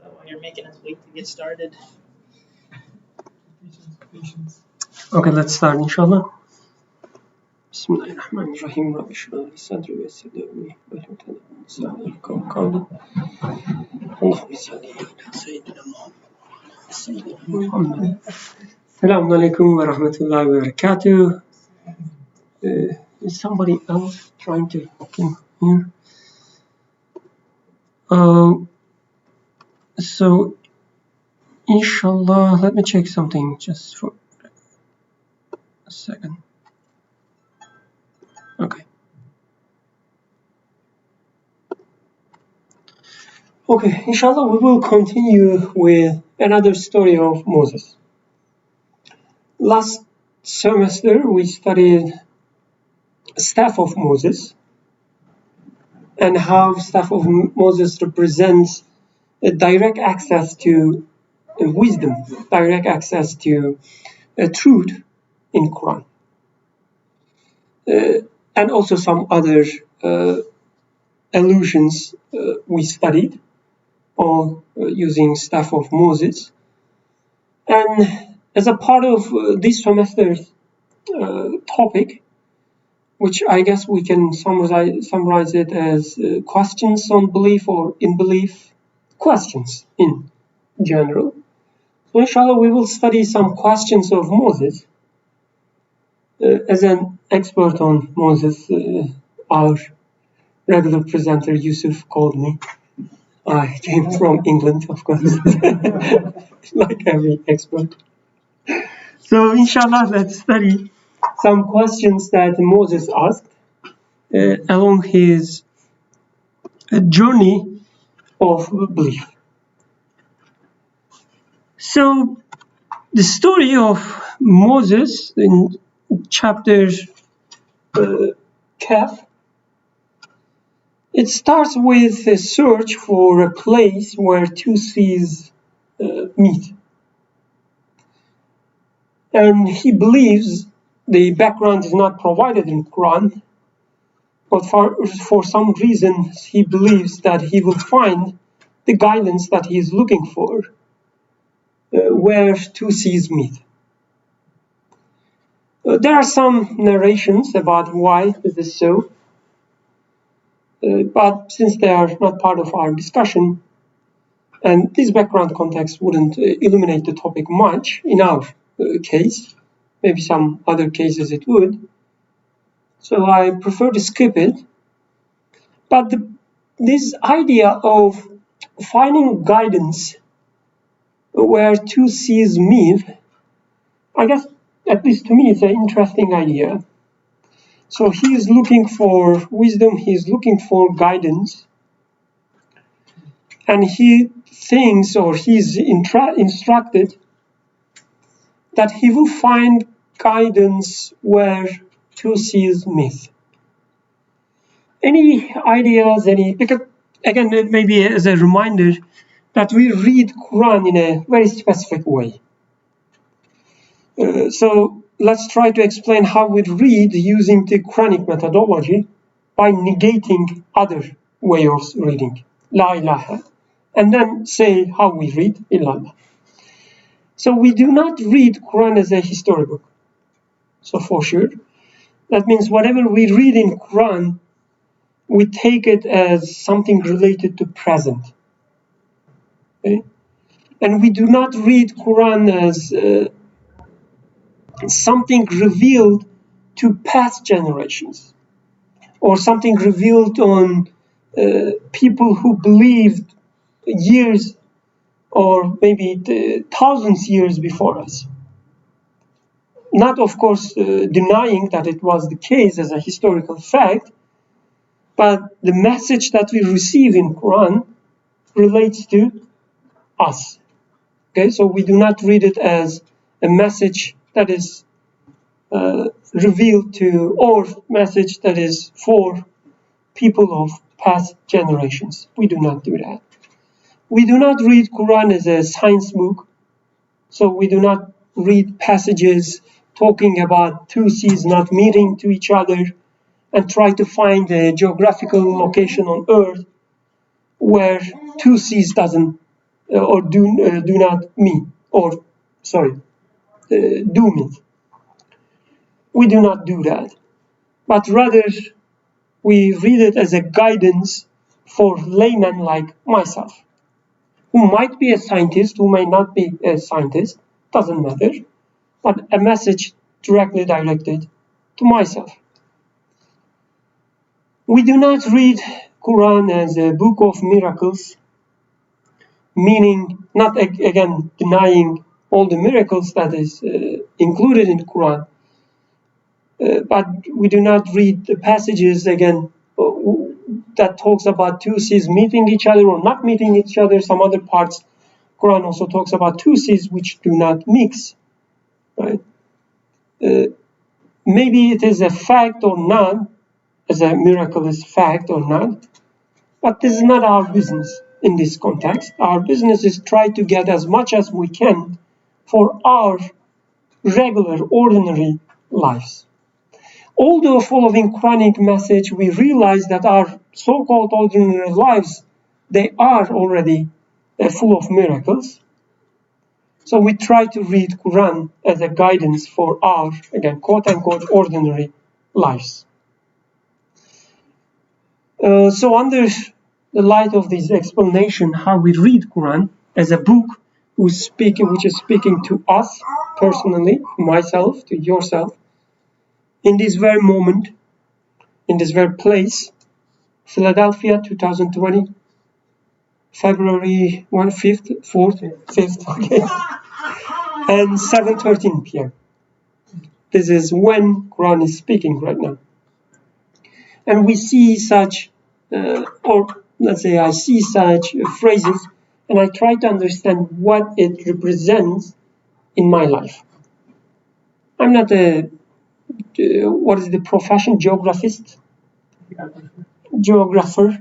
While you're making us wait to get started. Okay, let's start, inshallah. Bismillahirrahmanirrahim. Rabbi shrah li sadri wa yassir li amri wahlul 'uqdatan min lisani yafqahu qawli. Allahumma salli ala sayyidina Muhammad. Assalamu alaikum wa rahmatullahi wa barakatuh. Is somebody else trying to come here? So, inshallah, let me check something just for a second. Okay. Okay, inshallah, we will continue with another story of Moses. Last semester, we studied staff of Moses and how staff of Moses represents a direct access to wisdom, direct access to truth in Quran, and also some other allusions we studied, all using staff of Moses. And as a part of this semester's topic, which I guess we can summarize it as questions on belief or in belief, questions in general. So inshallah, we will study some questions of Moses. As an expert on Moses, our regular presenter Yusuf called me. I came from England, of course, like every expert. So inshallah, let's study some questions that Moses asked along his journey of belief. So the story of Moses in chapter Kahf, it starts with a search for a place where two seas meet. And he believes, the background is not provided in Quran, but for some reason he believes that he will find the guidance that he is looking for where two seas meet. There are some narrations about why this is so, but since they are not part of our discussion, and this background context wouldn't illuminate the topic much in our case, maybe some other cases it would, so I prefer to skip it. But this idea of finding guidance where two seas meet, I guess, at least to me, it's an interesting idea. So he is looking for wisdom, he is looking for guidance, and he thinks, or he's instructed, that he will find guidance where two seas meet. Any ideas, because again, maybe as a reminder that we read Quran in a very specific way. So let's try to explain how we read using the Quranic methodology by negating other way of reading, La ilaha, and then say how we read, illallah. So we do not read Quran as a history book. So for sure, that means whatever we read in Quran, we take it as something related to present. Okay? And we do not read Quran as something revealed to past generations, or something revealed on people who believed years or maybe thousands years before us. Not, of course, denying that it was the case as a historical fact, but the message that we receive in Quran relates to us. Okay, so we do not read it as a message that is revealed to, or message that is for people of past generations. We do not do that. We do not read Quran as a science book, so we do not read passages talking about two seas not meeting to each other and try to find a geographical location on Earth where two seas doesn't or do not meet, or sorry, do meet. We do not do that, but rather we read it as a guidance for laymen like myself, who might be a scientist, who may not be a scientist, doesn't matter, but a message directly directed to myself. We do not read Quran as a book of miracles, meaning not again denying all the miracles that is included in Quran, but we do not read the passages again that talks about two seas meeting each other or not meeting each other. Some other parts, Quran also talks about two seas which do not mix, right? Maybe it is a fact or not, as a miracle is fact or not, but this is not our business in this context. Our business is try to get as much as we can for our regular, ordinary lives. Although following Quranic message, we realize that our so-called ordinary lives, they are already full of miracles. So we try to read Quran as a guidance for our, again, quote-unquote, ordinary lives. So under the light of this explanation, how we read Quran as a book which is speaking to us personally, to myself, to yourself, in this very moment, in this very place, Philadelphia, 2020, February 5th, 5th, okay, and 7:13 p.m. This is when Quran is speaking right now. And we see such, or let's say I see such phrases, and I try to understand what it represents in my life. I'm not what is the profession, geographer,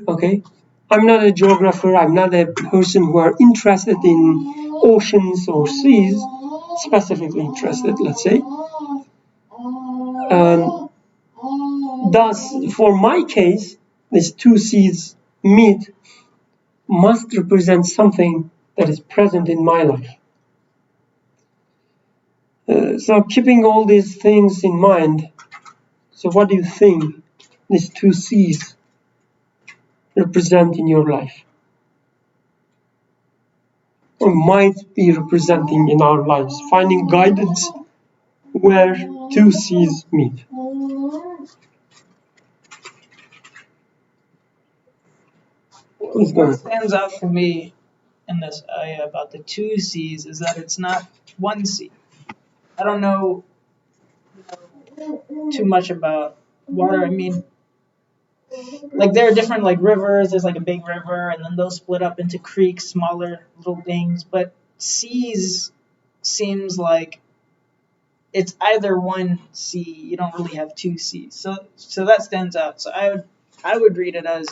okay? I'm not a geographer, I'm not a person who are interested in oceans or seas, specifically interested, let's say. Thus, for my case, these two seas meet must represent something that is present in my life. So keeping all these things in mind, so what do you think these two seas represent in your life? Or might be representing in our lives, finding guidance where two seas meet. What stands out for me in this ayah about the two seas is that it's not one sea. I don't know too much about water. I mean, like there are different like rivers. There's like a big river, and then those split up into creeks, smaller little things. But seas seems like it's either one sea. You don't really have two seas. So that stands out. So I would read it as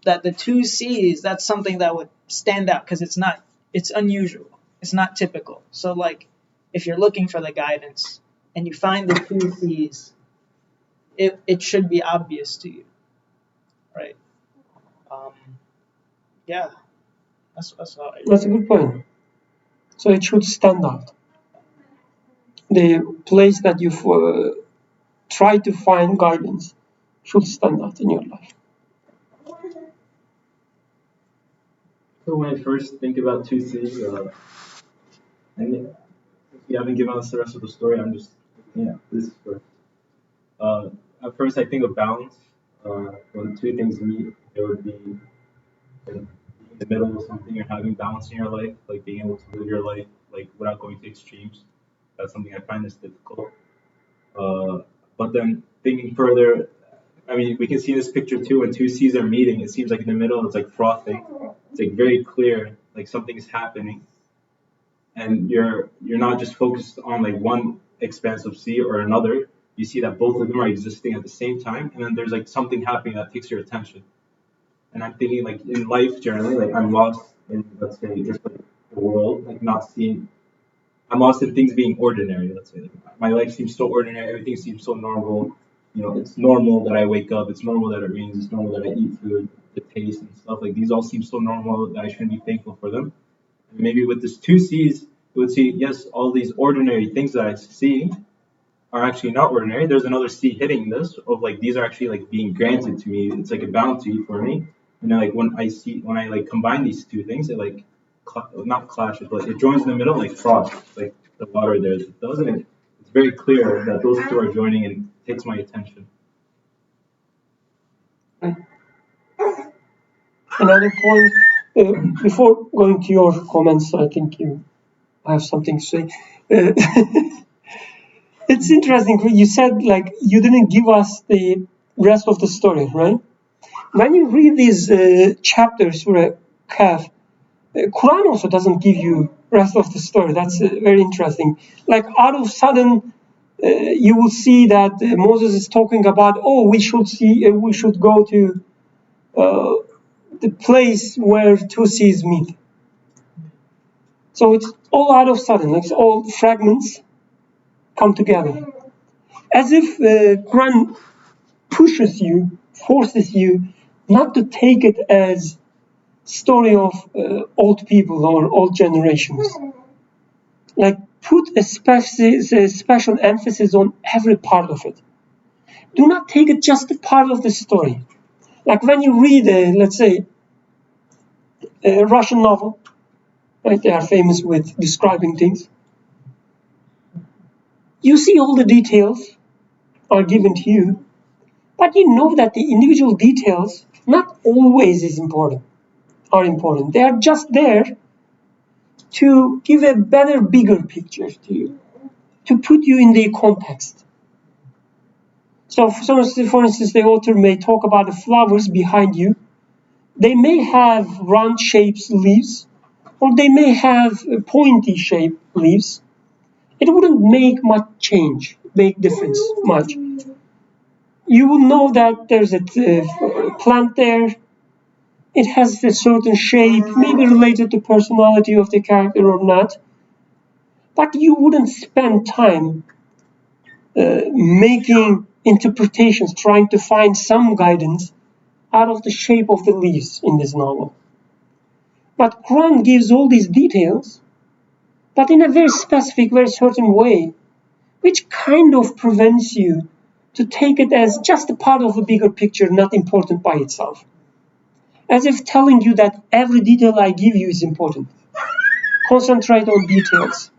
that the two seas, that's something that would stand out because it's unusual. It's not typical. So like if you're looking for the guidance and you find the two seas, it should be obvious to you, right? Yeah, that's how That's a good point. So it should stand out. The place that you try to find guidance should stand out in your life. So when I first think about two seas, and if you haven't given us the rest of the story, I'm just this is first. At first, I think of balance. When two things meet, there would be like, in the middle of something or having balance in your life, like being able to live your life like without going to extremes. That's something I find is difficult. But then thinking further, I mean, we can see this picture too. When two seas are meeting, it seems like in the middle it's like frothing. It's like very clear, like something's happening, and you're not just focused on like one expanse of sea or another. You see that both of them are existing at the same time, and then there's like something happening that takes your attention. And I'm thinking like in life generally, like I'm lost in, let's say, just like the world, like not seeing. I'm lost in things being ordinary. Let's say like, my life seems so ordinary, everything seems so normal. it's normal that I wake up, it's normal that it rains, it's normal that I eat food, the taste and stuff. Like these all seem so normal that I shouldn't be thankful for them. And maybe with this two C's, it would see, yes, all these ordinary things that I see are actually not ordinary. There's another C hitting this of like these are actually like being granted to me. It's like a bounty for me. And then like when I like combine these two things, it like not clashes, but it joins in the middle like frost, like the water there. It doesn't. It's very clear that those two are joining and it takes my attention. Another point, before going to your comments, I think you have something to say. It's interesting. You said like you didn't give us the rest of the story, right? When you read these chapters, Sura al Kahf, Qur'an also doesn't give you rest of the story. That's very interesting. Like out of sudden, you will see that Moses is talking about, we should go to the place where two seas meet. So it's all out of sudden, like all fragments come together. As if Quran pushes you, forces you not to take it as story of old people or old generations. Like put a special emphasis on every part of it. Do not take it just a part of the story. Like when you read, let's say, a Russian novel, right? They are famous with describing things. You see all the details are given to you, but you know that the individual details not always are important. They are just there to give a better, bigger picture to you, to put you in the context. So, for instance, the author may talk about the flowers behind you. They may have round shaped leaves, or they may have pointy shaped leaves. It wouldn't make difference much. You will know that there's a plant there. It has a certain shape, maybe related to personality of the character or not. But you wouldn't spend time making interpretations, trying to find some guidance out of the shape of the leaves in this novel. But Quran gives all these details, but in a very specific, very certain way, which kind of prevents you to take it as just a part of a bigger picture, not important by itself. As if telling you that every detail I give you is important. Concentrate on details.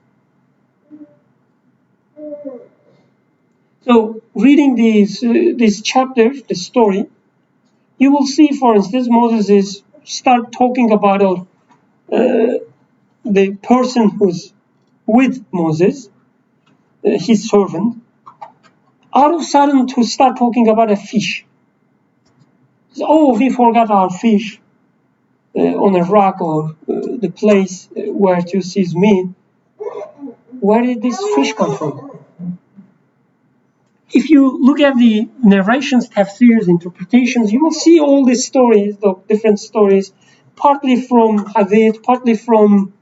So, reading this chapter, the story, you will see, for instance, Moses start talking about the person who's with Moses, his servant, out of sudden to start talking about a fish. We forgot our fish on a rock or the place where two seas meet. Where did this fish come from? If you look at the narrations, tafsirs, interpretations, you will see all these stories, the different stories, partly from hadith, partly from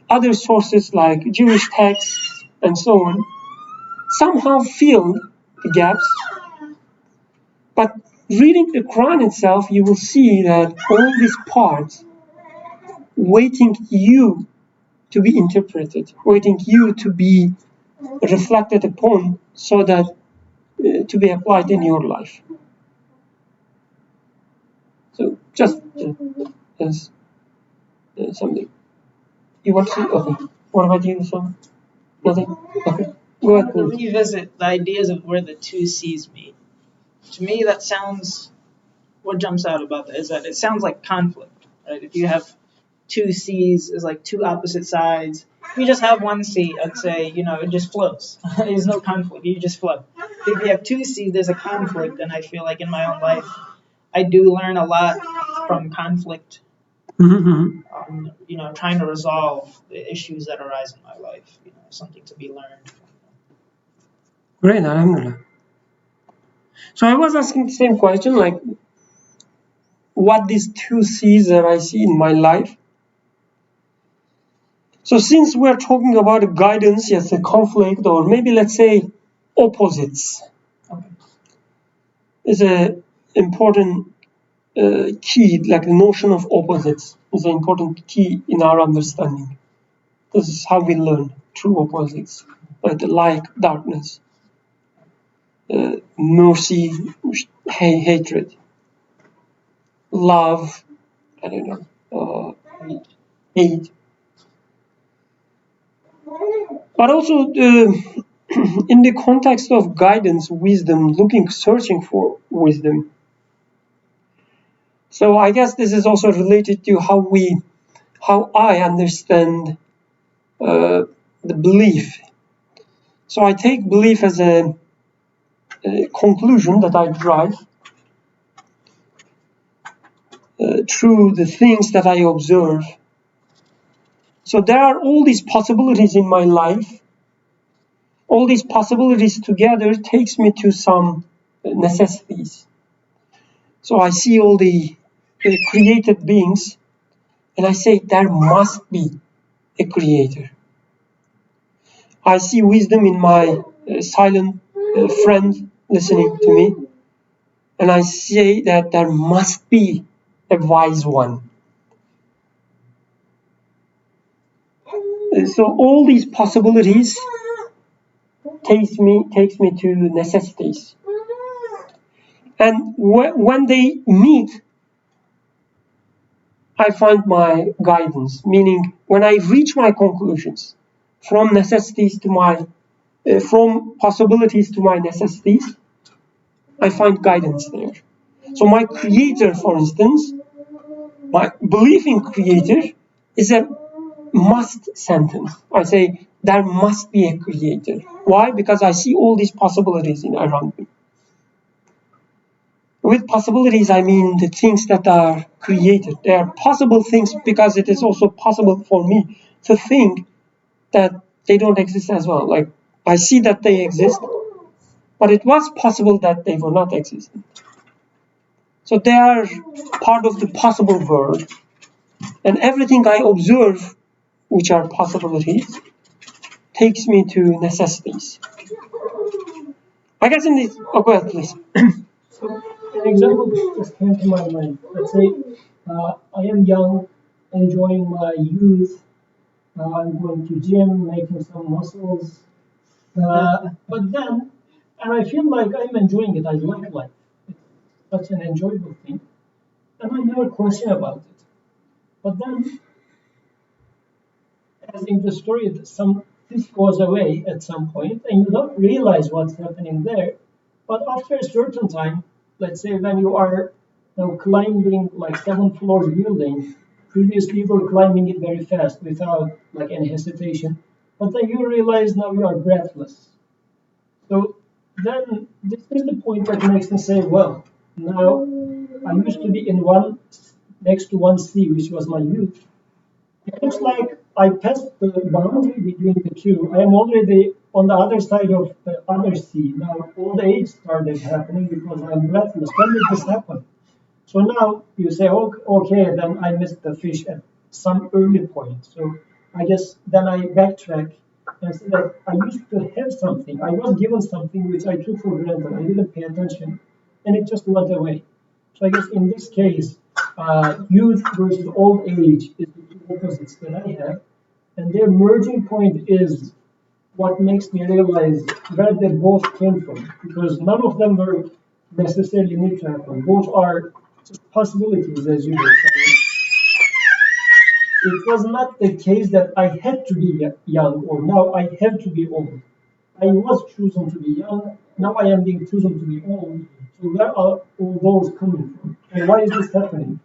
other sources like Jewish texts and so on, somehow fill the gaps. But reading the Quran itself, you will see that all these parts waiting you to be interpreted, waiting you to be reflected upon so that to be applied in your life. So just as something. You want to say? Okay. What about you, son? Nothing? Okay. Go ahead, To please. revisit the ideas of where the two seas meet. To me, what jumps out about that is that it sounds like conflict, right? If you have two seas is like two opposite sides. If you just have one sea, I'd say, it just flows. There's no conflict. You just flow. If you have two seas, there's a conflict, and I feel like in my own life, I do learn a lot from conflict. Trying to resolve the issues that arise in my life. Something to be learned. Great, alhamdulillah. So I was asking the same question, like, what these two seas that I see in my life. So since we're talking about a guidance, yes, a conflict, or maybe let's say opposites. is an important key, like the notion of opposites is an important key in our understanding. This is how we learn true opposites, like the light, darkness, mercy, hatred, love, I don't know, hate. But also in the context of guidance, wisdom, searching for wisdom. So I guess this is also related to how I understand the belief. So I take belief as a conclusion that I drive through the things that I observe. So there are all these possibilities in my life. All these possibilities together takes me to some necessities. So I see all the created beings, and I say there must be a creator. I see wisdom in my silent friend listening to me, and I say that there must be a wise one. So all these possibilities takes me to necessities, and when they meet, I find my guidance. Meaning, when I reach my conclusions from necessities to my from possibilities to my necessities, I find guidance there. So my creator, for instance, my belief in creator is a must sentence. I say there must be a creator. Why? Because I see all these possibilities around me. With possibilities, I mean the things that are created. They are possible things because it is also possible for me to think that they don't exist as well. Like, I see that they exist, but it was possible that they were not existing. So they are part of the possible world, and everything I observe, which are possibilities, takes me to necessities. I guess in this, go ahead, please. So an example just came to my mind. Let's say I am young, enjoying my youth. I'm going to gym, making some muscles. But then, and I feel like I'm enjoying it. I like life. It's such an enjoyable thing, and I never question about it. But then, as in the story, this goes away at some point, and you don't realize what's happening there. But after a certain time, let's say when you are now climbing like 7 floors building, previously you were climbing it very fast without like any hesitation, but then you realize now you are breathless. So then this is the point that makes me say, well, now I used to be in one next to one sea, which was my youth. It looks like I passed the boundary between the two. I am already on the other side of the other sea. Now, old age started happening because I'm breathless. When did this happen? So now you say, okay, then I missed the fish at some early point. So I guess then I backtrack and say that I used to have something. I was given something which I took for granted. I didn't pay attention, and it just went away. So I guess in this case, youth versus old age is the two opposites that I have, and their merging point is what makes me realize where they both came from, because none of them were necessarily need to happen. Both are just possibilities, as you were saying. It was not the case that I had to be young or now I have to be old. I was chosen to be young, now I am being chosen to be old. So where are all those coming from? And why is this happening?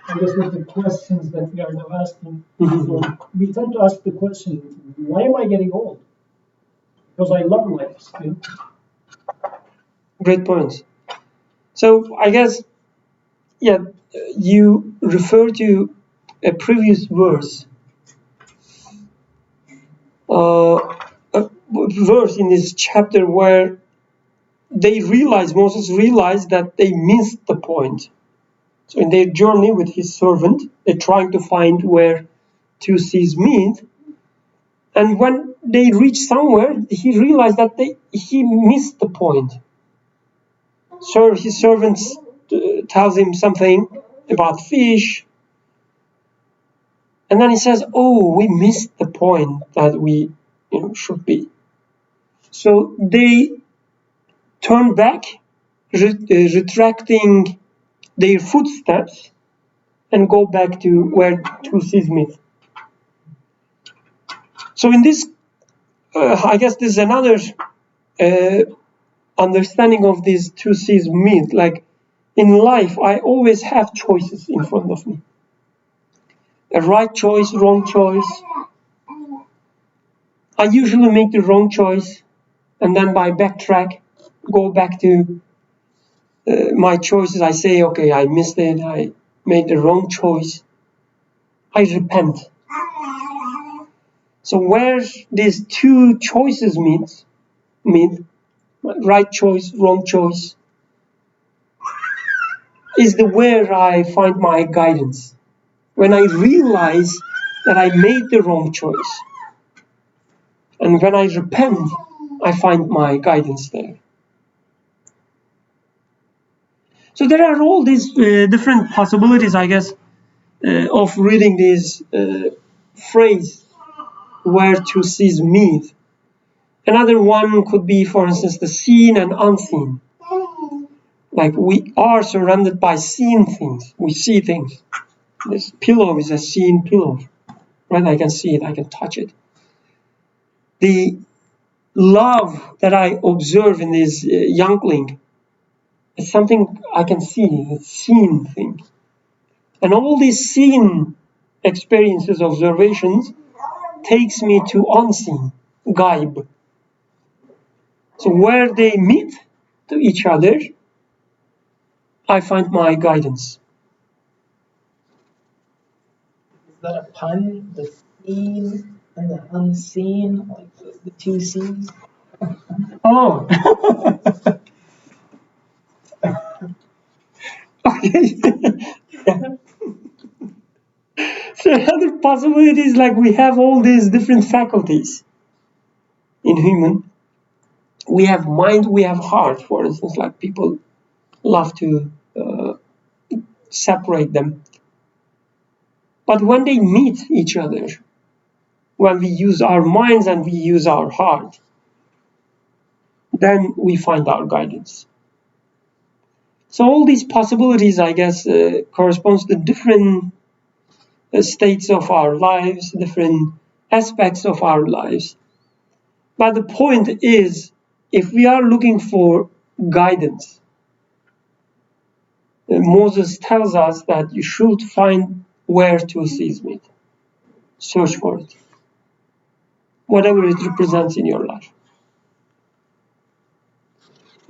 I guess with the questions that we are now asking, so we tend to ask the question, why am I getting old? Because I love life still. Great points. So I guess, yeah, you refer to a previous verse, a verse in this chapter where Moses realized that they missed the point. So in their journey with his servant, they're trying to find where two seas meet. And when they reached somewhere, he realized that he missed the point. his servants tells him something about fish, and then he says, "Oh, we missed the point that we should be." So they turn back, retracting their footsteps, and go back to where two seas meet. So in this, I guess this is another understanding of these two seas meet. Like in life, I always have choices in front of me. A right choice, wrong choice. I usually make the wrong choice, and then by backtrack, go back to my choices. I say, okay, I missed it. I made the wrong choice. I repent. So where these two choices meet, right choice, wrong choice, is where I find my guidance. When I realize that I made the wrong choice, and when I repent, I find my guidance there. So there are all these different possibilities, I guess, of reading this phrase, where two seas meet. Another one could be, for instance, the seen and unseen. Like we are surrounded by seen things. We see things. This pillow is a seen pillow, right? I can see it, I can touch it. The love that I observe in this youngling is something I can see, it's a seen thing. And all these seen experiences, observations, takes me to unseen, gaib. So where they meet to each other, I find my guidance. Is that a pun? The seen and the unseen, like the two C's? Oh. Okay. So another possibility is like we have all these different faculties in human. We have mind, we have heart, for instance, like people love to separate them. But when they meet each other, when we use our minds and we use our heart, then we find our guidance. So all these possibilities, I guess, corresponds to different states of our lives, different aspects of our lives. But the point is, if we are looking for guidance, Moses tells us that you should find where two seas meet. Search for it. Whatever it represents in your life.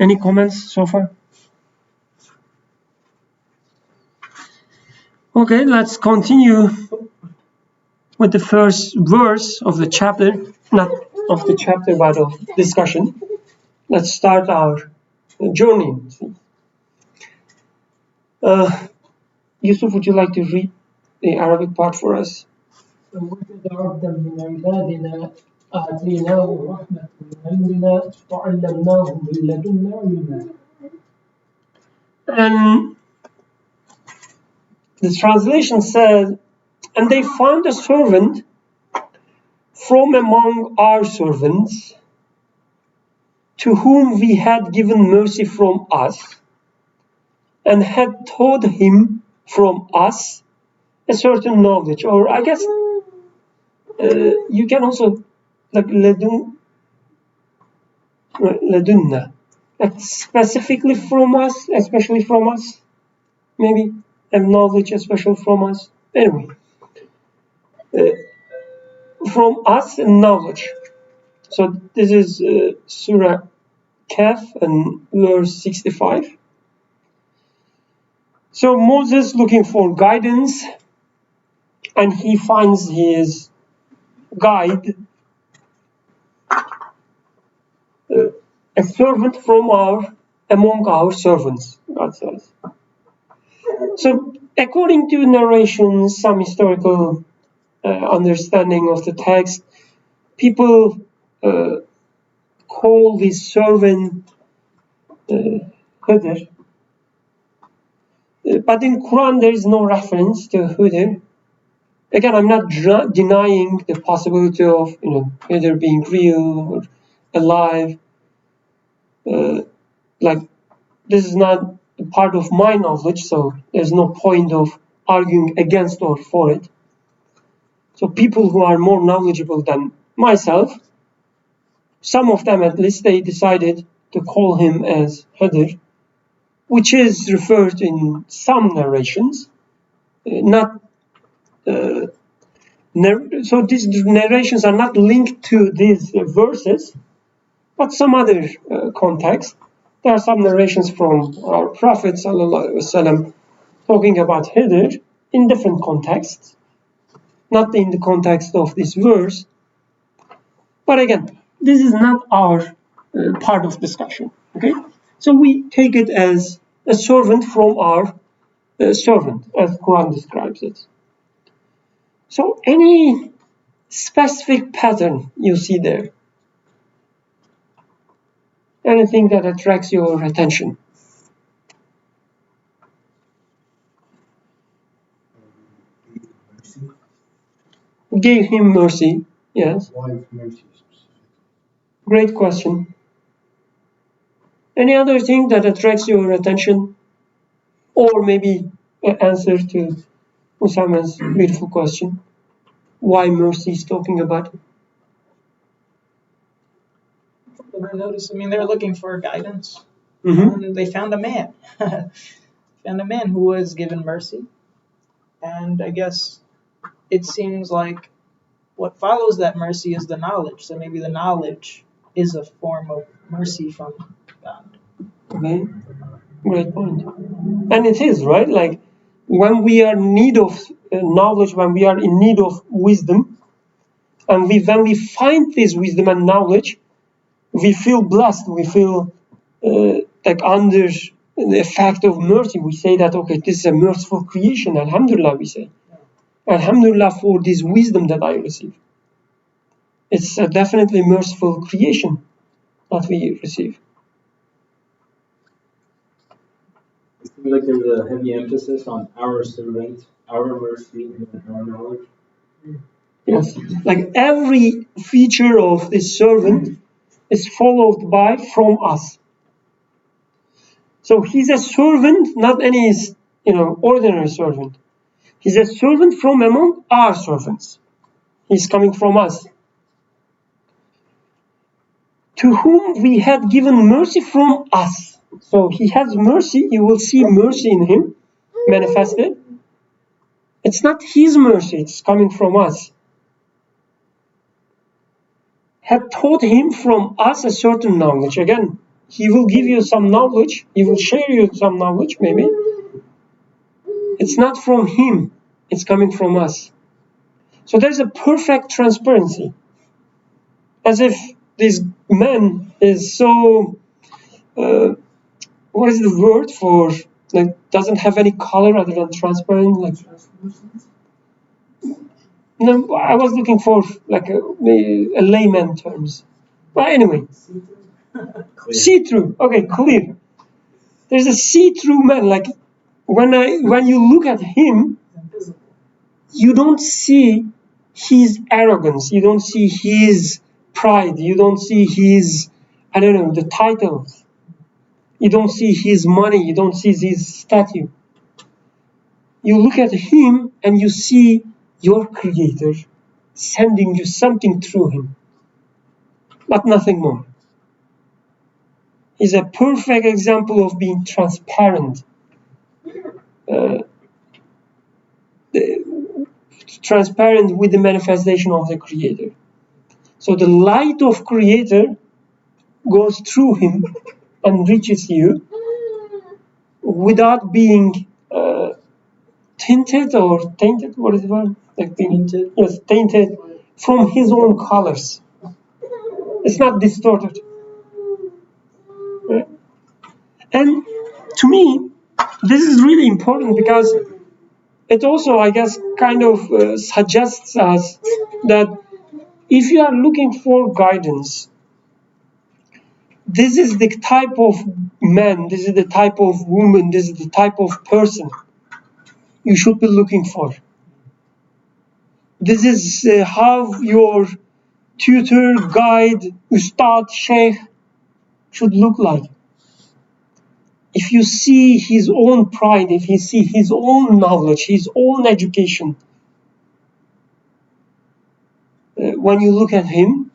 Any comments so far? Okay, let's continue with the first verse of the chapter, not of the chapter, but of discussion. Let's start our journey. Yusuf, would you like to read the Arabic part for us? ووجد عبدا من عبادنا آتيناه رحمة من عندنا وعلمناه من لدنا علما. And the translation says, and they found a servant from among our servants to whom we had given mercy from us and had taught him from us a certain knowledge. Or I guess you can also, like ladunna, like specifically from us, especially from us, maybe, and knowledge especially from us. Anyway, from us and knowledge. So this is Sura al Kahf and verse 65. So Moses looking for guidance, and he finds his guide, a servant from among our servants, God says. So according to narrations, some historical understanding of the text, people call this servant Khidr. But in Quran there is no reference to Khidr. Again, I'm not denying the possibility of Khidr being real or alive. Like, this is not part of my knowledge, so there's no point of arguing against or for it. So people who are more knowledgeable than myself, some of them at least, they decided to call him as Khidr, which is referred in some narrations, not. So these narrations are not linked to these verses, but some other context. There are some narrations from our Prophet ﷺ talking about Khidr in different contexts, not in the context of this verse. But again, this is not our part of discussion. Okay, so we take it as a servant from our servant, as Quran describes it. So any specific pattern you see there, anything that attracts your attention? Gave him mercy, yes. Why mercy? Great question. Any other thing that attracts your attention? Or maybe an answer to Usama's beautiful question. Why mercy is talking about? I noticed, they're looking for guidance. Mm-hmm. And they found a man. Found a man who was given mercy. And I guess it seems like what follows that mercy is the knowledge. So maybe the knowledge is a form of mercy from God. Okay, great point. And it is, right? Like, when we are in need of knowledge, when we are in need of wisdom, and when we find this wisdom and knowledge, we feel blessed. We feel like under the effect of mercy. We say that, okay, this is a merciful creation. Alhamdulillah, we say. Alhamdulillah for this wisdom that I receive. It's a definitely merciful creation that we receive. It seems like there's a heavy emphasis on our servant, our mercy, and our knowledge. Yes, like every feature of this servant is followed by from us. So he's a servant, not any ordinary servant. He's a servant from among our servants. He's coming from us. To whom we had given mercy from us. So he has mercy, you will see mercy in him manifested. It's not his mercy, it's coming from us. Had taught him from us a certain knowledge. Again, he will give you some knowledge, he will share you some knowledge maybe. It's not from him, it's coming from us. So there's a perfect transparency. As if this man is so, what is the word for, like, doesn't have any color other than transparent? Like, no, I was looking for like a layman terms. But anyway, see-through. Okay, clear. There's a see-through man. Like, when you look at him, you don't see his arrogance. You don't see his pride. You don't see his, the titles. You don't see his money. You don't see his statue. You look at him and you see your Creator sending you something through him, but nothing more. He's a perfect example of being transparent. Transparent with the manifestation of the Creator. So the light of Creator goes through him and reaches you without being tinted or tainted. What is the word? Like Tainted. Yes, tainted from his own colors. It's not distorted. Right? And to me, this is really important because it also, I guess, kind of suggests us that if you are looking for guidance, this is the type of man, this is the type of woman, this is the type of person you should be looking for. This is how your tutor, guide, ustad, sheikh should look like. If you see his own pride, if you see his own knowledge, his own education, when you look at him,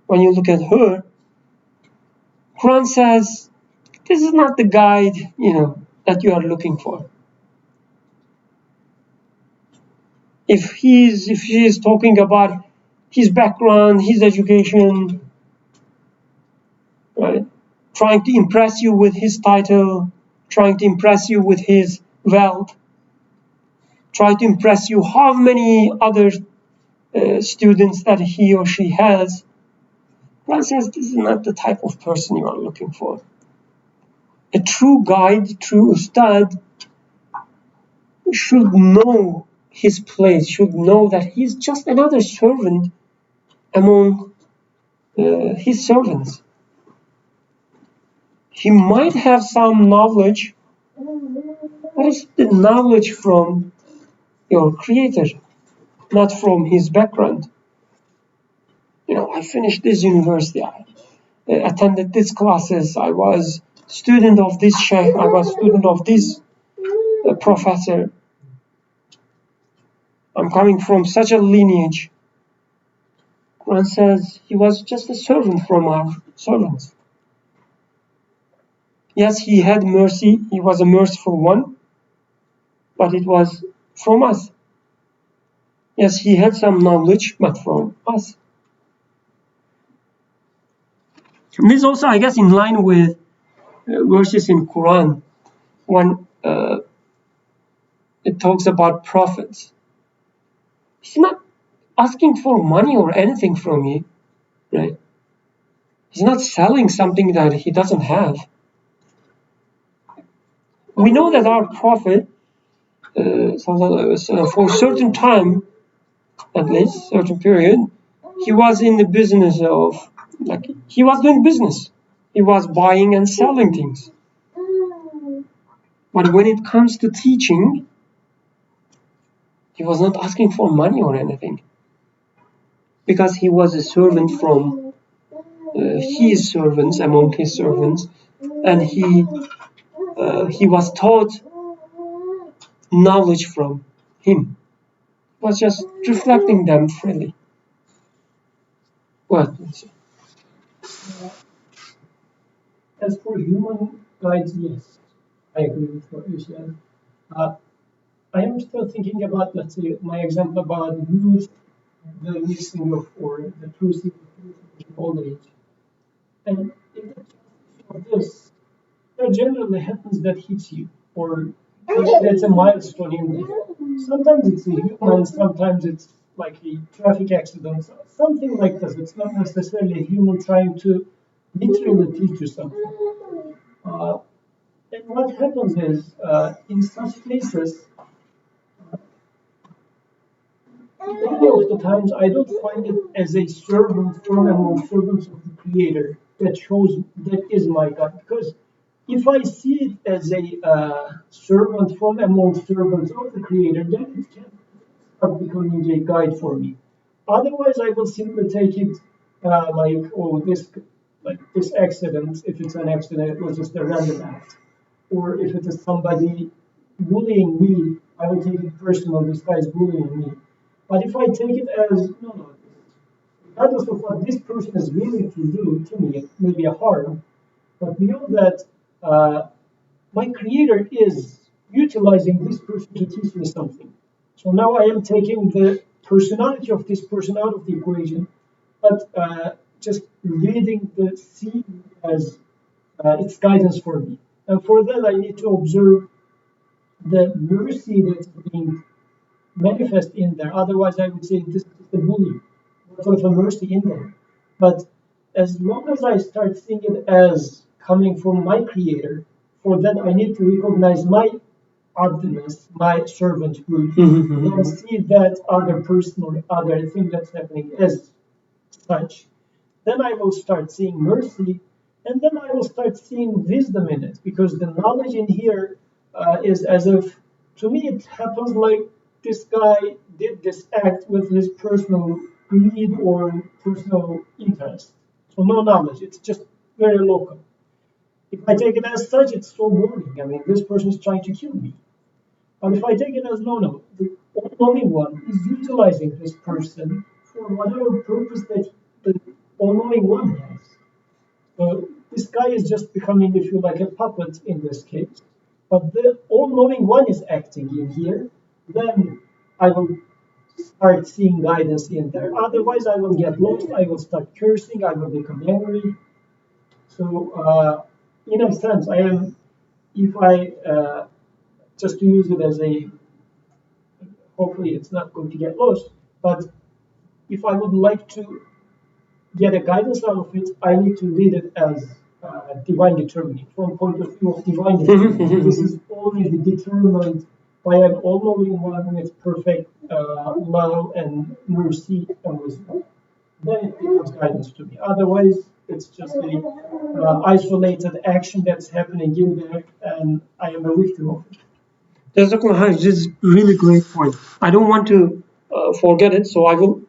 when you look at her, Quran says, this is not the guide, that you are looking for. If she is talking about his background, his education, right? Trying to impress you with his title, trying to impress you with his wealth, try to impress you how many other students that he or she has. Quran says this is not the type of person you are looking for. A true guide, true ustad should know his place, should know that he's just another servant among his servants. He might have some knowledge, but it's the knowledge from your creator, not from his background. I finished this university, I attended these classes, I was student of this sheikh, I was student of this professor. I'm coming from such a lineage. Quran says he was just a servant from our servants. Yes, he had mercy, he was a merciful one, but it was from us. Yes, he had some knowledge, but from us. And this also, I guess, in line with verses in Quran when it talks about prophets. He's not asking for money or anything from you, right? He's not selling something that he doesn't have. We know that our prophet, for a certain time, at least, certain period, he was in the business of, he was doing business. He was buying and selling things. But when it comes to teaching, he was not asking for money or anything. Because he was a servant from his servants, among his servants, and he was taught knowledge from him. He was just reflecting them freely. What? As for human guides, yes, I agree with what you said. I am still thinking about, let's say, my example about youth, the missing or the truth in old age. And in the case of this, there generally happens that hits you, or that's a milestone in there. Sometimes it's a human, sometimes it's like a traffic accident, something like this. It's not necessarily a human trying to literally teach you something. And what happens is, in such cases, many of the times I don't find it as a servant from among servants of the Creator that is my God. Because if I see it as a servant from among servants of the Creator, then it can start becoming a guide for me. Otherwise, I will simply take it this accident. If it's an accident, it was just a random act. Or if it is somebody bullying me, I will take it personal. This guy is bullying me. But if I take it as, no, regardless of what this person is willing to do to me, it may be a harm, but beyond that, my Creator is utilizing this person to teach me something. So now I am taking the personality of this person out of the equation, but just reading the seed as its guidance for me. And for that, I need to observe the mercy that's being manifest in there. Otherwise, I would say this is the bully. What sort of a mercy in there? But as long as I start seeing it as coming from my Creator, for that I need to recognize my abdiness, my servanthood, and see that other person or other thing that's happening as such. Then I will start seeing mercy, And then I will start seeing wisdom in it, because the knowledge in here is as if, to me, it happens like this guy did this act with his personal greed or personal interest. So no knowledge, it's just very local. If I take it as such, it's so boring. I mean, this person is trying to kill me. But if I take it as no, the all-knowing one is utilizing this person for whatever purpose that the all-knowing one has. So this guy is just becoming, if you like, a puppet in this case. But the all-knowing one is acting in here. Then I will start seeing guidance in there. Otherwise, I will get lost. I will start cursing. I will become angry. So, in a sense, I am, if I just to use it as a, hopefully it's not going to get lost, but if I would like to get a guidance out of it, I need to read it as divine determining, from point of view of divine determining. This is already determined by an all-knowing one with perfect love and mercy and wisdom. Then it becomes guidance to me. Otherwise, it's just a isolated action that's happening in there, and I am a victim of it. This is really great point. I don't want to forget it, so I will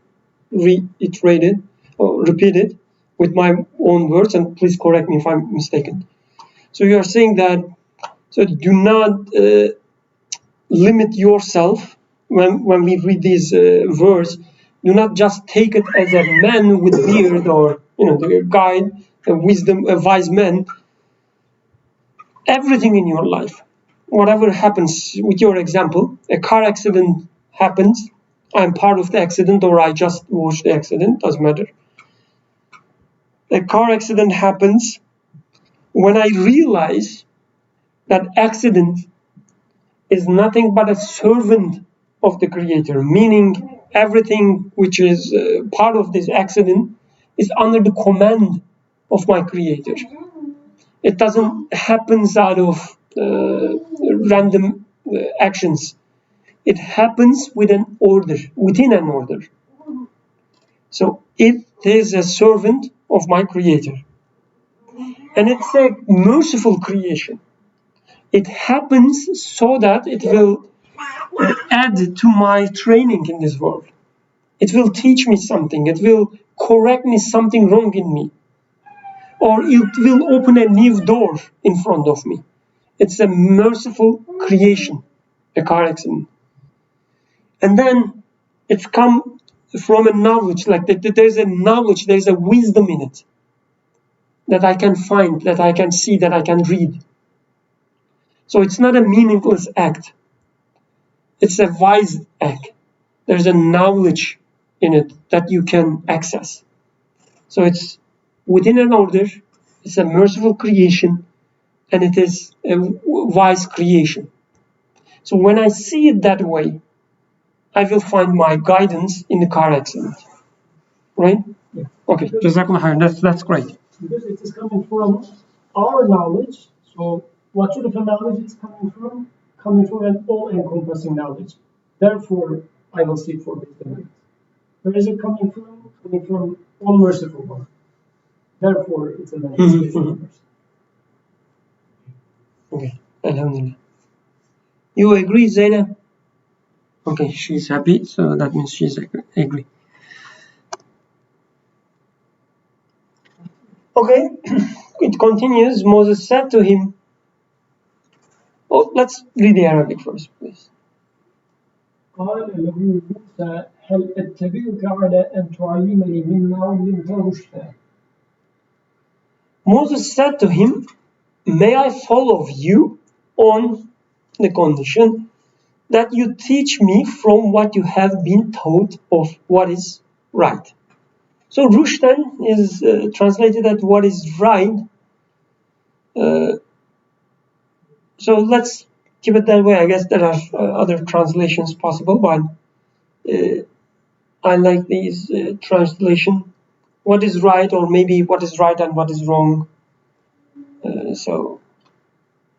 reiterate it or repeat it with my own words, and please correct me if I'm mistaken. So you are saying that, so do not limit yourself when we read these words. Do not just take it as a man with beard or the guide, a wisdom, a wise man. Everything in your life, whatever happens, with your example, a car accident happens. I'm part of the accident, or I just watched the accident, doesn't matter. A car accident happens. When I realize that accident is nothing but a servant of the Creator, meaning everything which is part of this accident is under the command of my Creator. It doesn't happen out of random actions. It happens with an order, within an order. So it is a servant of my Creator. And it's a merciful creation. It happens so that it will add to my training in this world. It will teach me something. It will correct me something wrong in me. Or it will open a new door in front of me. It's a merciful creation, a car accident. And then it's come from a knowledge, like there's a knowledge, there's a wisdom in it that I can find, that I can see, that I can read. So it's not a meaningless act. It's a wise act. There's a knowledge in it that you can access. So it's within an order, it's a merciful creation, and it is a wise creation. So when I see it that way, I will find my guidance in the car accident. Right? Yeah. Okay, that's great. Because it is coming from our knowledge. So what sort of a knowledge it's coming from? Coming from an all-encompassing knowledge. Therefore, I will seek for wisdom. Where is it coming from? Coming from all merciful one. Therefore, it's a manifestation of mercy. Okay, Alhamdulillah. You agree, Zainab? Okay, she's happy, so that means she's agree. Okay, it continues. Moses said to him, let's read the Arabic first, please. قال له موسى هل أتبعك على أن تعلمني مما علمت رشدا. Moses said to him, may I follow you on the condition that you teach me from what you have been taught of what is right. So rushdan is translated as what is right. So let's keep it that way. I guess there are other translations possible, but I like these translation. What is right, or maybe what is right and what is wrong. So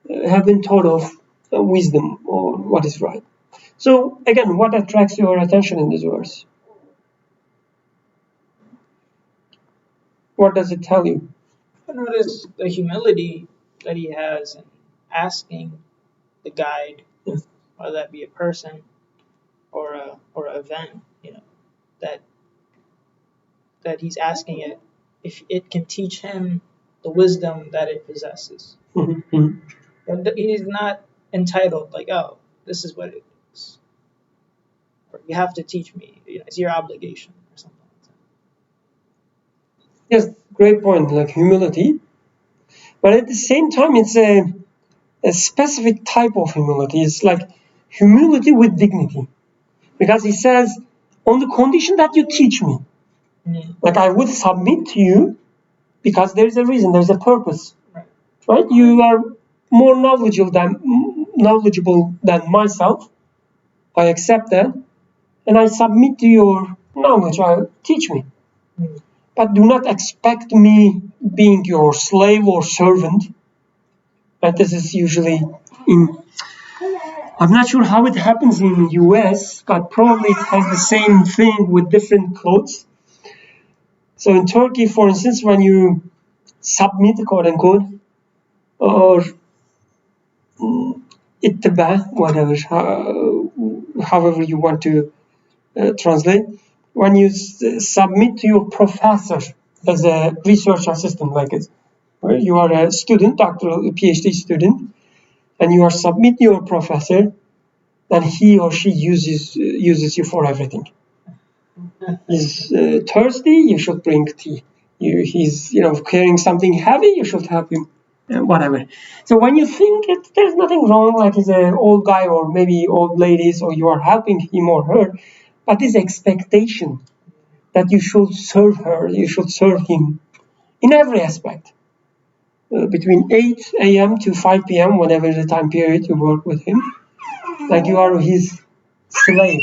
have been taught of wisdom or what is right. So again, what attracts your attention in this verse? What does it tell you? I notice the humility that he has in asking the guide, Yes. whether that be a person or an event, that that he's asking it if it can teach him the wisdom that it possesses. Mhm. And he's not entitled, like, oh, this is what it is. Or you have to teach me. It's your obligation or something like Yes, great point, like humility. But at the same time, it's a specific type of humility. It's like humility with dignity. Because he says, on the condition that you teach me, that. like I would submit to you because there's a reason, there's a purpose, Right. right? You are more knowledgeable than myself. I accept that, and I submit to your knowledge. Teach me, Mm. but do not expect me being your slave or servant. And this is usually in. I'm not sure how it happens in US, but probably it has the same thing with different clothes. So in Turkey, for instance, when you submit, quote unquote, or ittiba, whatever, however you want to translate, when you submit to your professor as a research assistant, like it, where you are a student, doctoral PhD student, and you are submit to your professor, then he or she uses you for everything. He's thirsty, you should bring tea. He's carrying something heavy, you should help him. Whatever. So when you think there's nothing wrong, like he's an old guy or maybe old ladies, or you are helping him or her, but this expectation that you should serve her, you should serve him in every aspect. Between 8 a.m. to 5 p.m., whenever the time period you work with him, like you are his slave.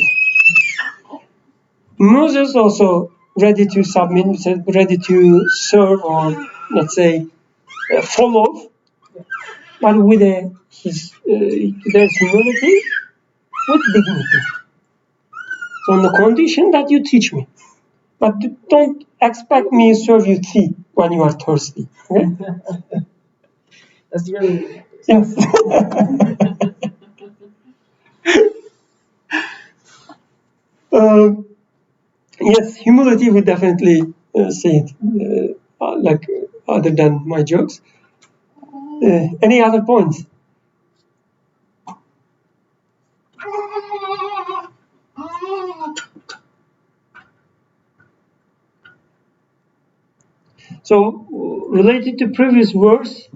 Moses also ready to submit, ready to serve, or let's say follow, but with there's humility with dignity. So on the condition that you teach me, but don't expect me to serve you tea when you are thirsty. Okay? That's really. uh, yes, humility would definitely say it, like other than my jokes. Any other points? So, related to previous verse,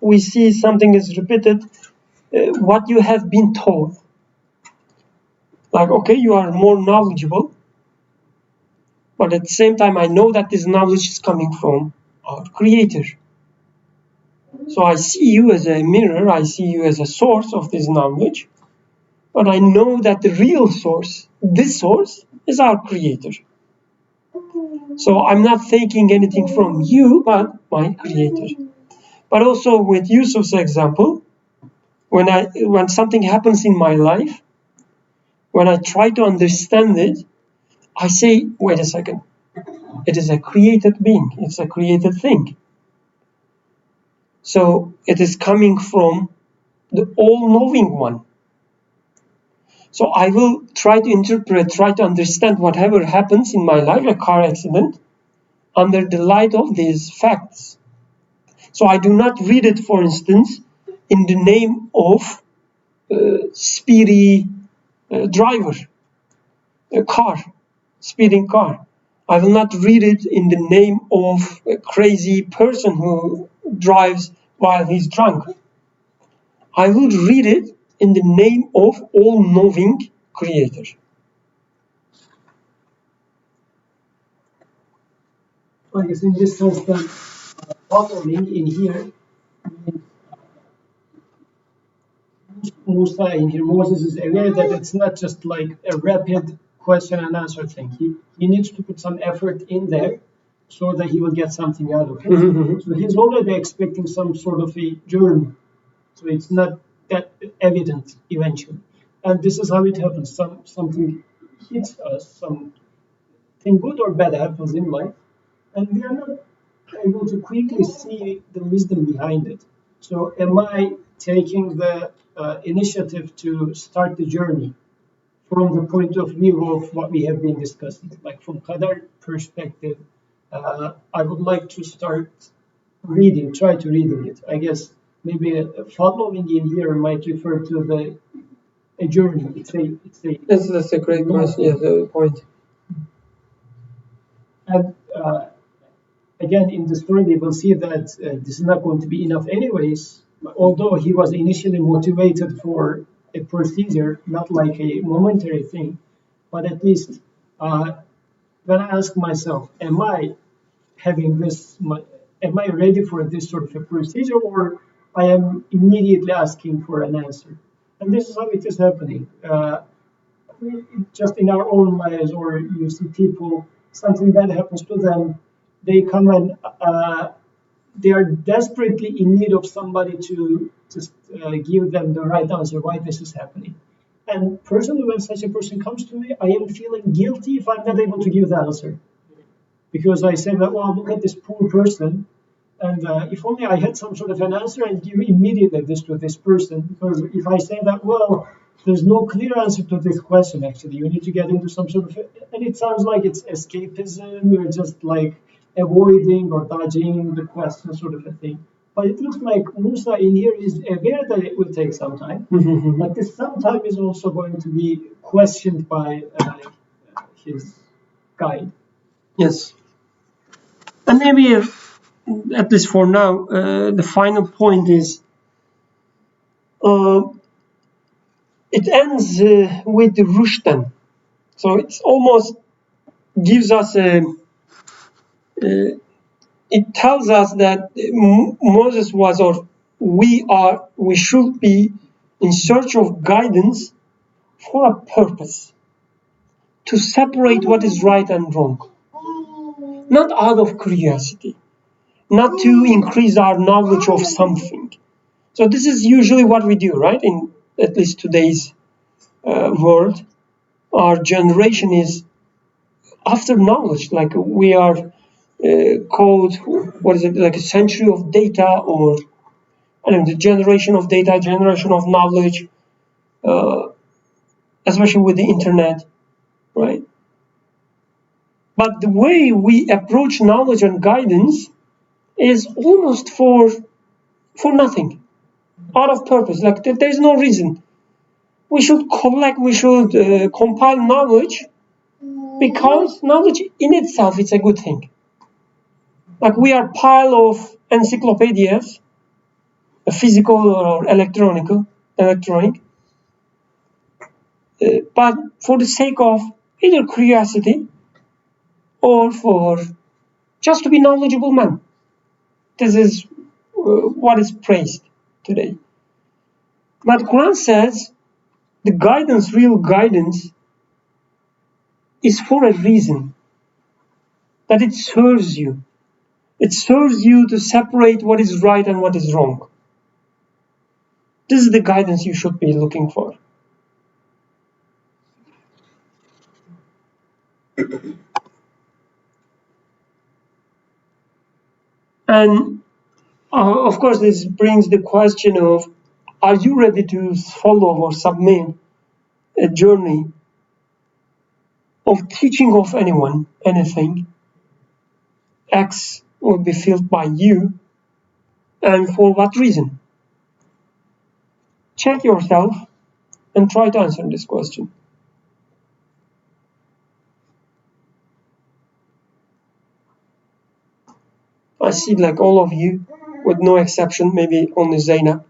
we see something is repeated. What you have been told. Like, okay, you are more knowledgeable, but at the same time, I know that this knowledge is coming from our Creator. So I see you as a mirror, I see you as a source of this knowledge, but I know that the real source, this source, is our Creator. So I'm not taking anything from you, but my Creator. But also with Yusuf's example, when something happens in my life, when I try to understand it, I say, wait a second, it is a created being, it's a created thing. So it is coming from the all-knowing one. So I will try to interpret, try to understand whatever happens in my life, a car accident, under the light of these facts. So I do not read it, for instance, in the name of speedy driver, a car, speeding car. I will not read it in the name of a crazy person who drives while he's drunk. I will read it in the name of all-knowing Creator. I guess in this sense, that following in here means Musa in here, Moses is aware that it's not just like a rapid question and answer thing. He needs to put some effort in there so that he will get something out of it. Mm-hmm. So he's already expecting some sort of a journey. So it's not that evident eventually. And this is how it happens. Something hits us, something good or bad happens in life, and we are not able to quickly see the wisdom behind it. So am I taking the initiative to start the journey from the point of view of what we have been discussing? Like from Qadar perspective, I would like to start try to reading it. I guess maybe following in here might refer to a journey. That's a great question. Yeah, the point. And again, in the story, we will see that this is not going to be enough anyways. Although he was initially motivated for a procedure, not like a momentary thing, but at least when I ask myself, am I having this? Am I ready for this sort of a procedure, or I am immediately asking for an answer? And this is how it is happening. Just in our own lives, or you see people, something bad happens to them, they come and they are desperately in need of somebody to just give them the right answer why this is happening. And personally, when such a person comes to me, I am feeling guilty if I'm not able to give the answer. Because I say, well, look at this poor person, and if only I had some sort of an answer, I'd give immediately this to this person. Because if I say that, well, there's no clear answer to this question, actually. You need to get into some sort of, and it sounds like it's escapism, you're just like avoiding or dodging the question, sort of a thing. But it looks like Musa in here is aware that it will take some time. But this sometime is also going to be questioned by his guide. Yes. And maybe, at least for now, the final point is it ends with Rushdan. So it almost gives us it tells us that Moses was, or we should be in search of guidance for a purpose, to separate what is right and wrong, not out of curiosity, not to increase our knowledge of something. So this is usually what we do, right? In at least today's world, our generation is after knowledge. Like we are called, what is it, like a century of data, or I don't know, the generation of data, generation of knowledge, especially with the internet, right? But the way we approach knowledge and guidance is almost for nothing, out of purpose. Like there's no reason. We should compile knowledge because knowledge in itself is a good thing. Like we are pile of encyclopedias, physical or electronic, but for the sake of either curiosity or for just to be knowledgeable man. This is what is praised today. But Quran says the guidance, real guidance, is for a reason, that it serves you. It serves you to separate what is right and what is wrong. This is the guidance you should be looking for. And of course, this brings the question of, are you ready to follow or submit a journey of teaching of anyone anything? X will be filled by you, and for what reason? Check yourself and try to answer this question. I see like all of you, with no exception, maybe only Zainab,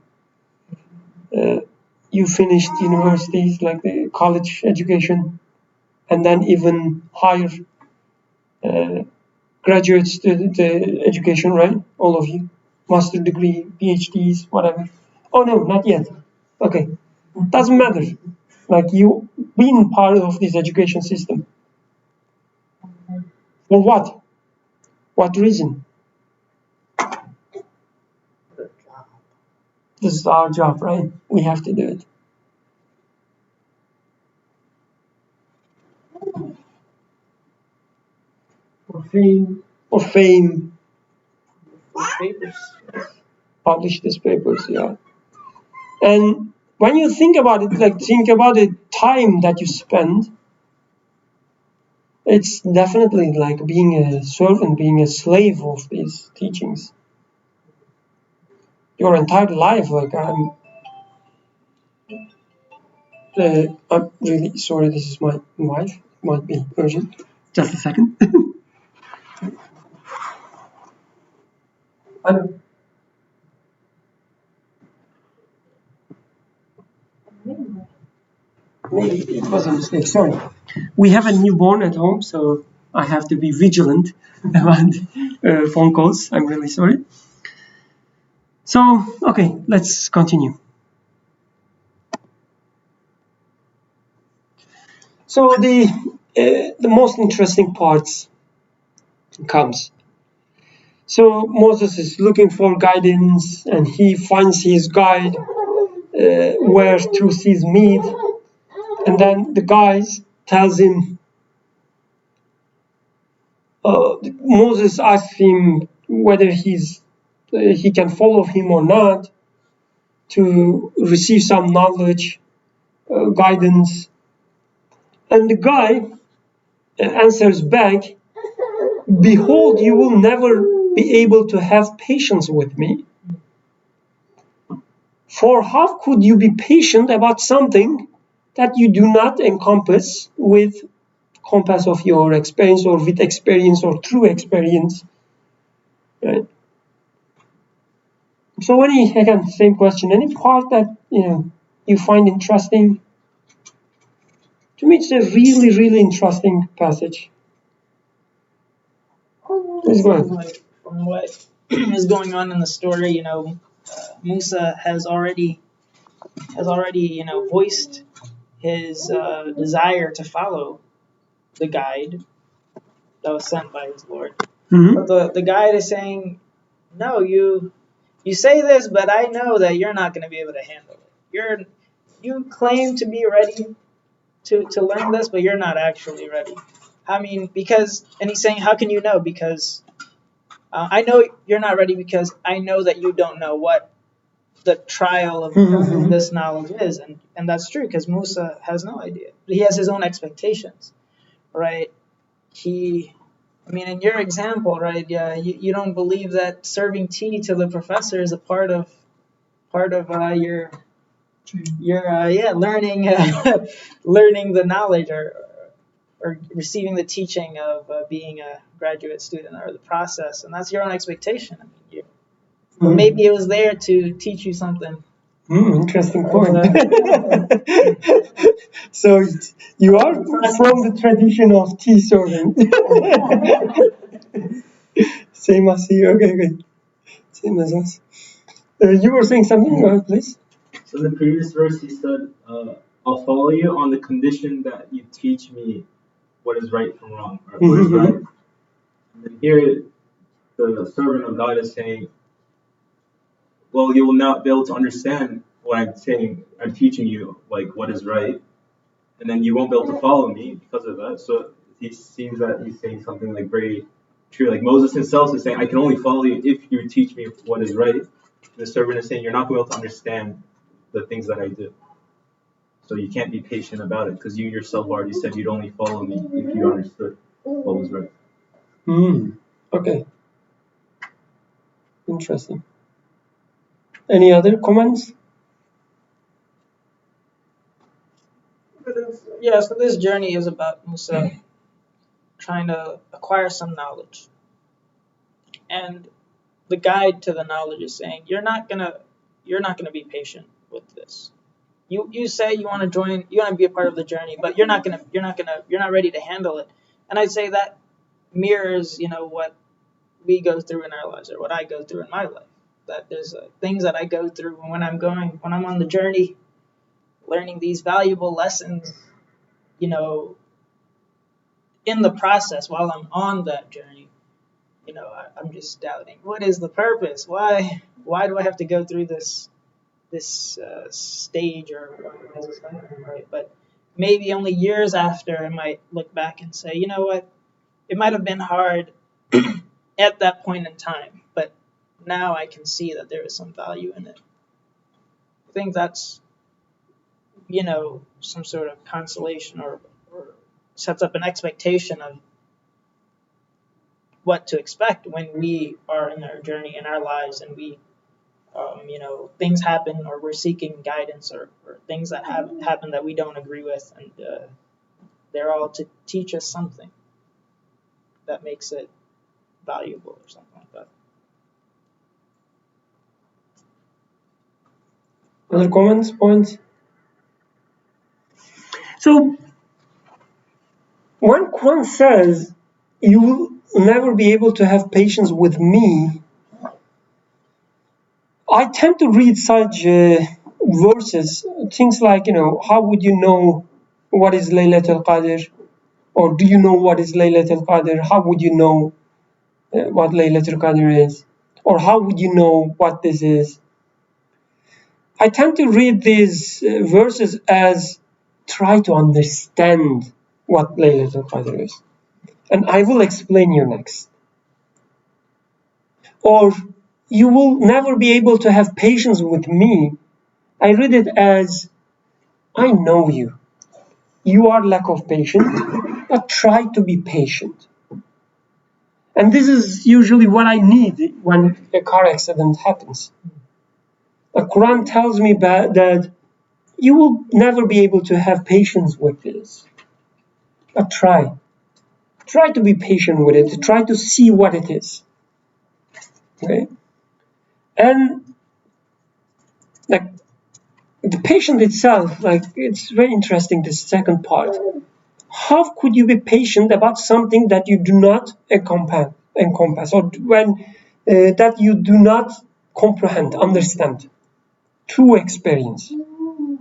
you finished universities, like the college education, and then even higher graduate student education, right? All of you, master degree, PhDs, whatever. Oh no, not yet. Okay, doesn't matter. Like you been part of this education system. For what? What reason? This is our job, right? We have to do it. For fame. For fame, his papers. Publish these papers, yeah. And when you think about it, like think about the time that you spend, it's definitely like being a servant, being a slave of these teachings. Your entire life, like I'm really sorry, this is my wife. It might be urgent. Just a second. Hello. Maybe it was a mistake. Sorry. We have a newborn at home, so I have to be vigilant about phone calls. I'm really sorry. So, okay, let's continue. So the most interesting parts comes. So Moses is looking for guidance, and he finds his guide where two seas meet, and then the guide tells him. Moses asks him whether he can follow him or not to receive some knowledge, guidance, and the guy answers back, "Behold, you will never be able to have patience with me. For how could you be patient about something that you do not encompass with compass of your experience or with experience or through experience?" Right? So again, same question. Any part that you find interesting? To me, it's a really, really interesting passage. Please go ahead. From what is going on in the story, Musa has already voiced his desire to follow the guide that was sent by his Lord. Mm-hmm. But the guide is saying, "No, you say this, but I know that you're not going to be able to handle it. You claim to be ready to learn this, but you're not actually ready." I mean, and he's saying, "How can you know? Because I know you're not ready because I know that you don't know what the trial of this knowledge is." And that's true, because Musa has no idea. He has his own expectations, right? In your example, right? Yeah, you don't believe that serving tea to the professor is a part of your learning learning the knowledge or receiving the teaching of being a graduate student, or the process, and that's your own expectation. Maybe it was there to teach you something. Interesting point. So you are from the tradition of tea serving. Same as you. Okay. Same as us. You were saying something, please? So in the previous verse, he said, "I'll follow you on the condition that you teach me what is right from wrong, or what is right." And then here, the servant of God is saying, "Well, you will not be able to understand what I'm saying. I'm teaching you like what is right, and then you won't be able to follow me because of that." So he seems that he's saying something like very true. Like Moses himself is saying, "I can only follow you if you teach me what is right." And the servant is saying, "You're not going to be able to understand the things that I do. So you can't be patient about it, because you yourself already said you'd only follow me if you understood what was right." Okay. Interesting. Any other comments? So this journey is about Musa trying to acquire some knowledge, and the guide to the knowledge is saying, you're not gonna be patient with this. You say you want to join, you want to be a part of the journey, but you're not ready to handle it. And I'd say that mirrors, what we go through in our lives, or what I go through in my life. That there's things that I go through when I'm on the journey, learning these valuable lessons, in the process while I'm on that journey. I'm just doubting, what is the purpose? Why do I have to go through this stage, or right? But maybe only years after, I might look back and say, you know what, it might have been hard at that point in time, but now I can see that there is some value in it. I think that's, some sort of consolation or sets up an expectation of what to expect when we are in our journey in our lives, and we, things happen, or we're seeking guidance, or things that happen that we don't agree with, and they're all to teach us something that makes it valuable or something like that. Other comments, points? So, when Quran says, you will never be able to have patience with me, I tend to read such verses, things like, how would you know what is Laylatul Qadr? Or do you know what is Laylatul Qadr? How would you know what Laylatul Qadr is? Or how would you know what this is? I tend to read these verses as try to understand what Laylatul Qadr is. And I will explain you next. Or you will never be able to have patience with me. I read it as I know you. You are lack of patience, but try to be patient. And this is usually what I need when a car accident happens. The Quran tells me that you will never be able to have patience with this. But try. Try to be patient with it. Try to see what it is. Okay? And the patient itself, it's very interesting, this second part. How could you be patient about something that you do not encompass, or when that you do not comprehend, understand? True experience.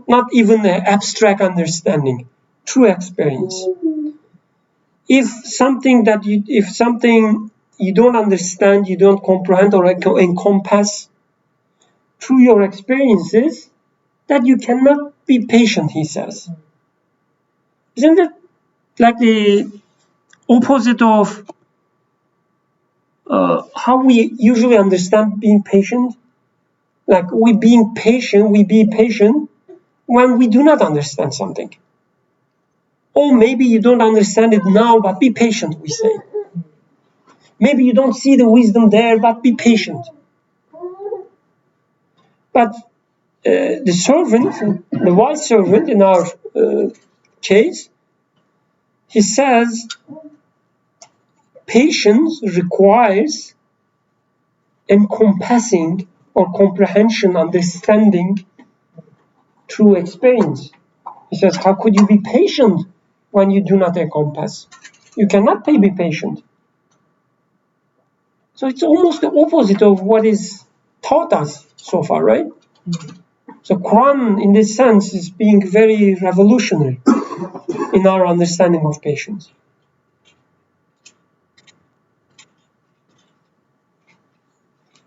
Not even an abstract understanding. True experience. If something you don't understand, you don't comprehend or encompass through your experiences, that you cannot be patient, he says. Isn't it like the opposite of how we usually understand being patient? Like we be patient when we do not understand something. Or maybe you don't understand it now, but be patient, we say. Maybe you don't see the wisdom there, but be patient. But the wise servant in our case, he says, patience requires encompassing or comprehension, understanding through experience. He says, how could you be patient when you do not encompass? You cannot be patient. So it's almost the opposite of what is taught us so far, right? So Quran, in this sense, is being very revolutionary in our understanding of patience.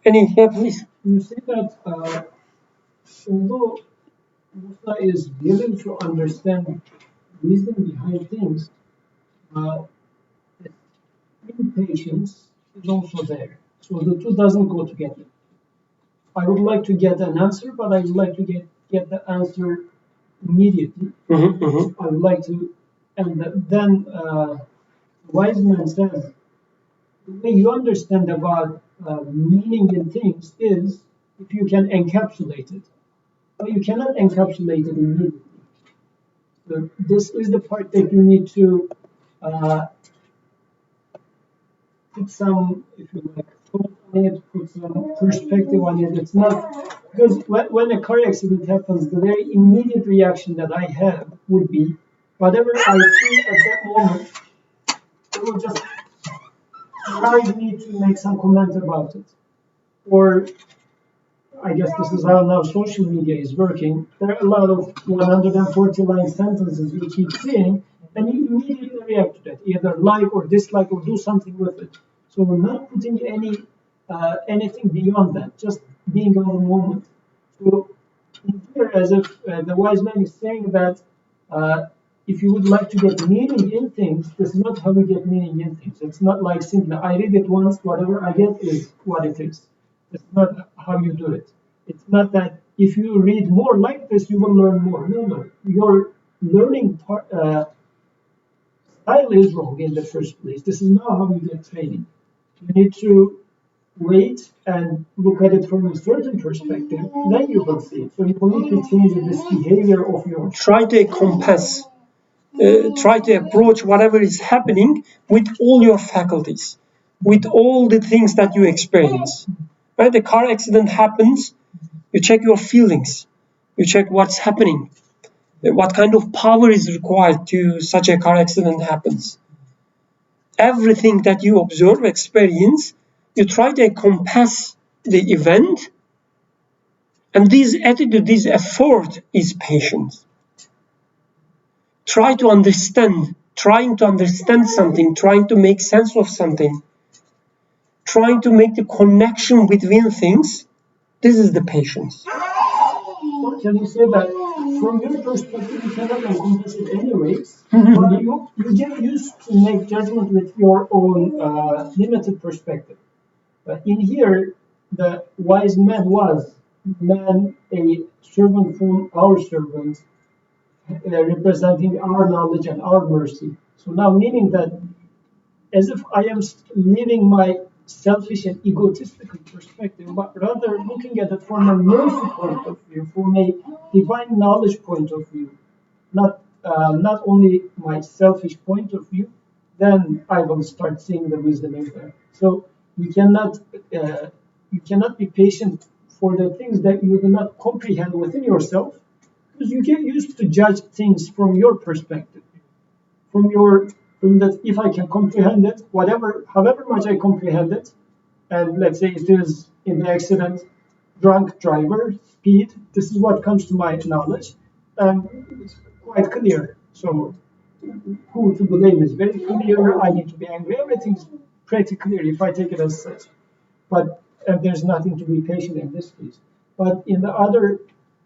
Yeah, please. You say that although Musa is willing to understand wisdom behind things, impatience is also there. So the two doesn't go together. I would like to get an answer, but I would like to get the answer immediately. I would like to, and then wise man says, the way you understand about meaning in things is if you can encapsulate it. But you cannot encapsulate it immediately. So this is the part that you need to put some, if you like, thought on it, put some perspective on it. It's not, because when a car accident happens, the very immediate reaction that I have would be, whatever I see at that moment, it will just drive me to make some comment about it. Or I guess this is how now social media is working. There are a lot of 140-line sentences you keep seeing, and you immediately react to that, either like or dislike or do something with it. So we're not putting anything beyond that, just being on the moment. So in here, as if the wise man is saying that if you would like to get meaning in things, this is not how we get meaning in things. It's not like simply I read it once, whatever I get is what it is. It's not how you do it. It's not that if you read more like this, you will learn more. No, no. Your learning style is wrong in the first place. This is not how you get training. You need to wait and look at it from a certain perspective, then you will see it. So you will need to change this behavior of yours. Try to encompass, try to approach whatever is happening with all your faculties, with all the things that you experience. Right? The car accident happens, you check your feelings, you check what's happening, what kind of power is required to such a car accident happens. Everything that you observe, experience, you try to encompass the event, and this attitude, this effort is patience. Trying to understand something, trying to make sense of something, trying to make the connection between things, this is the patience. Or can you say that from your perspective, you cannot encompass it anyways, but you get used to make judgment with your own limited perspective. But in here, the wise man was a servant from our servants, representing our knowledge and our mercy. So now, meaning that as if I am living my selfish and egotistical perspective, but rather looking at it from a mercy point of view, from a divine knowledge point of view, not only my selfish point of view, then I will start seeing the wisdom in there. So you cannot be patient for the things that you do not comprehend within yourself, because you get used to judge things from your perspective, from that if I can comprehend it, however much I comprehend it, and let's say it is in the accident, drunk driver, speed, this is what comes to my knowledge, and it's quite clear. So who to blame is very clear. I need to be angry. Everything's pretty clear if I take it as such. But there's nothing to be patient in this case. But in the other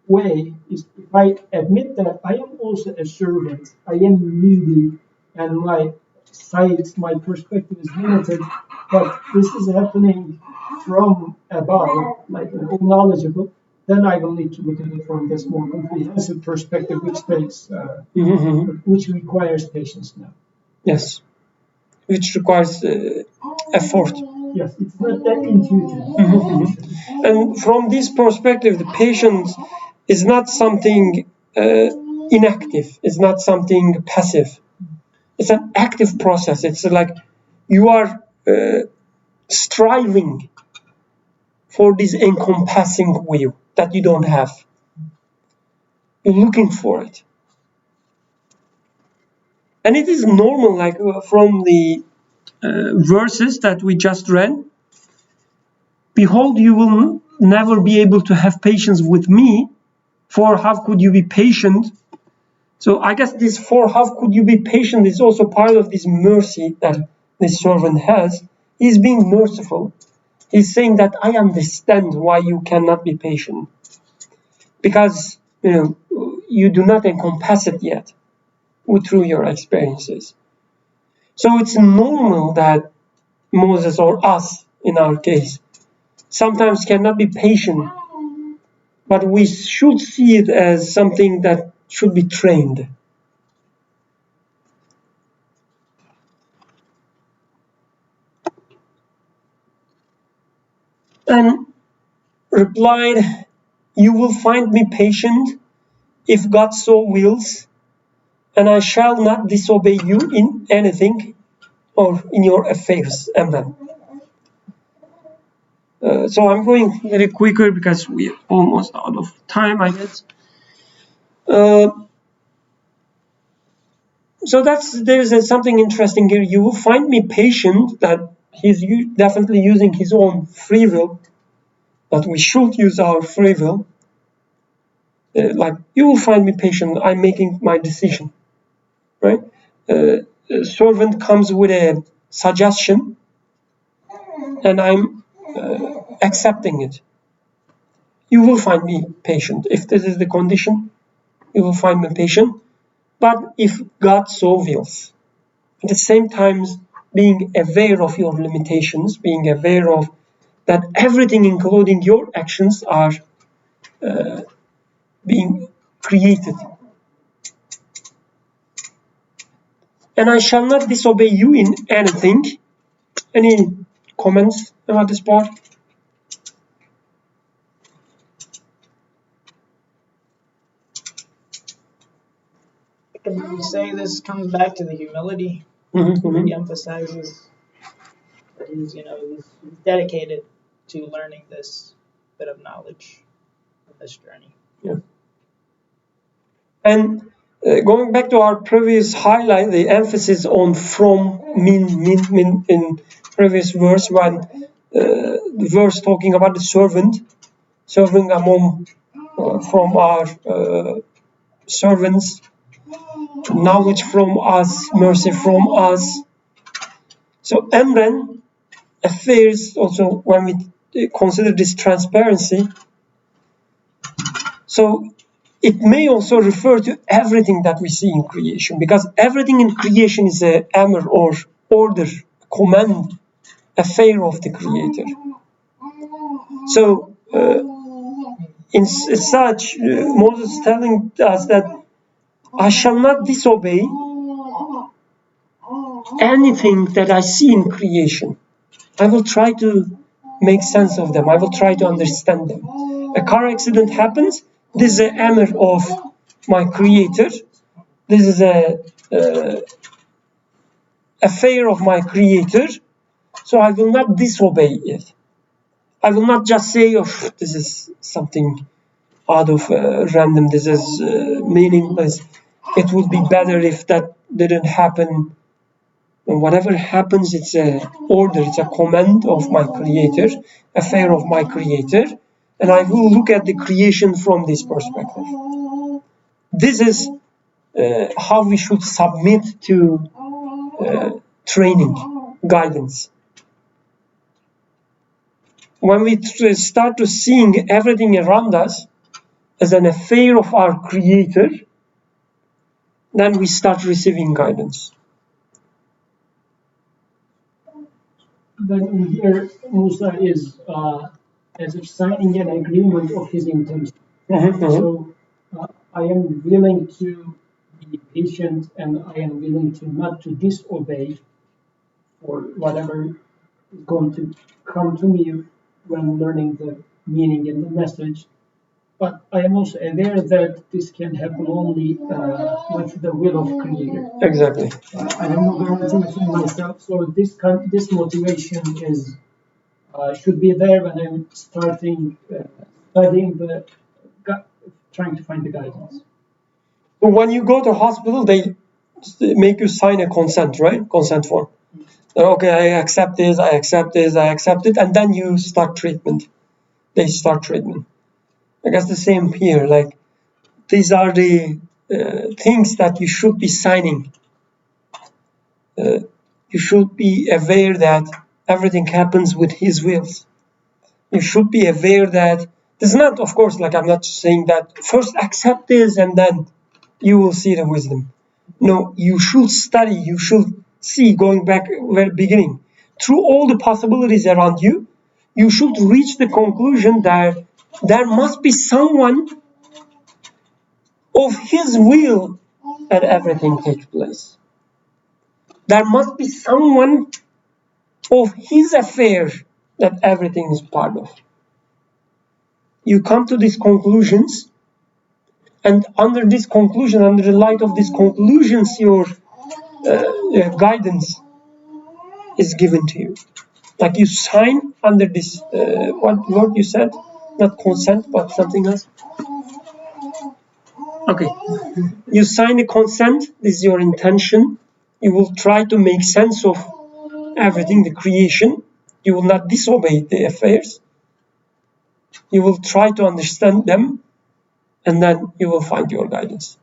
way, is if I admit that I am also a servant, I am needy, and my sight, my perspective is limited, but this is happening from above, like all knowledgeable, then I will need to look at it from this more comprehensive perspective, which requires patience now. Yes, which requires effort. Yes, it's not that intuitive. And from this perspective, the patience is not something inactive, it's not something passive. It's an active process. It's like you are striving for this encompassing view that you don't have. You're looking for it. And it is normal, like from the verses that we just read. Behold, you will never be able to have patience with me, for how could you be patient? So I guess this for how could you be patient is also part of this mercy that this servant has. He's being merciful. He's saying that I understand why you cannot be patient. Because you do not encompass it yet through your experiences. So it's normal that Moses, or us in our case, sometimes cannot be patient, but we should see it as something that should be trained. And replied, you will find me patient if God so wills, and I shall not disobey you in anything or in your affairs. Amen. So I'm going very quicker because we're almost out of time, I guess. So there's something interesting here. You will find me patient, that he's definitely using his own free will, that we should use our free will. Like, you will find me patient, I'm making my decision, right? A servant comes with a suggestion, and I'm accepting it. You will find me patient. If this is the condition, you will find me patient. But if God so wills, at the same time being aware of your limitations, being aware of that everything, including your actions, are being created. And I shall not disobey you in anything. Any comments about this part? Can we say this comes back to the humility? Mm-hmm. He emphasizes that he's dedicated to learning this bit of knowledge of this journey. Yeah. And going back to our previous highlight, the emphasis on from min in previous verse, when the verse talking about the servant, serving among from our servants, knowledge from us, mercy from us. So Emren affairs also, when we consider this transparency, so it may also refer to everything that we see in creation, because everything in creation is a amr or order, command, affair of the Creator. So in such, Moses is telling us that I shall not disobey anything that I see in creation. I will try to make sense of them. I will try to understand them. A car accident happens. This is an amr of my Creator. This is a affair of my Creator. So I will not disobey it. I will not just say, "Oh, this is something out of random. This is meaningless. It would be better if that didn't happen." And whatever happens, it's a order, it's a command of my Creator, affair of my Creator, and I will look at the creation from this perspective. This is how we should submit to training, guidance. When we start to seeing everything around us as an affair of our Creator, then we start receiving guidance. Then in here, Musa is as if signing an agreement of his intention. So I am willing to be patient, and I am willing to not to disobey for whatever is going to come to me when learning the meaning and the message. But I am also aware that this can happen only with the will of Creator. Exactly. I have no guarantee within myself, so this motivation is should be there when I'm studying trying to find the guidance. So when you go to hospital, they make you sign a consent, right? Consent form. Okay, I accept this, I accept this, I accept it, and then you start treatment. They start treatment. I guess the same here. Like, these are the things that you should be signing. You should be aware that everything happens with His wills. You should be aware that it's not, of course, like I'm not saying that first accept this and then you will see the wisdom. No, you should study, you should see, going back very beginning, through all the possibilities around you, you should reach the conclusion that there must be someone of His will that everything takes place. There must be someone of His affair that everything is part of. You come to these conclusions, and under this conclusion, under the light of these conclusions, your guidance is given to you. Like you sign under this, what word you said? Not consent, but something else. Okay. You sign a consent, this is your intention. You will try to make sense of everything, the creation. You will not disobey the affairs. You will try to understand them, and then you will find your guidance.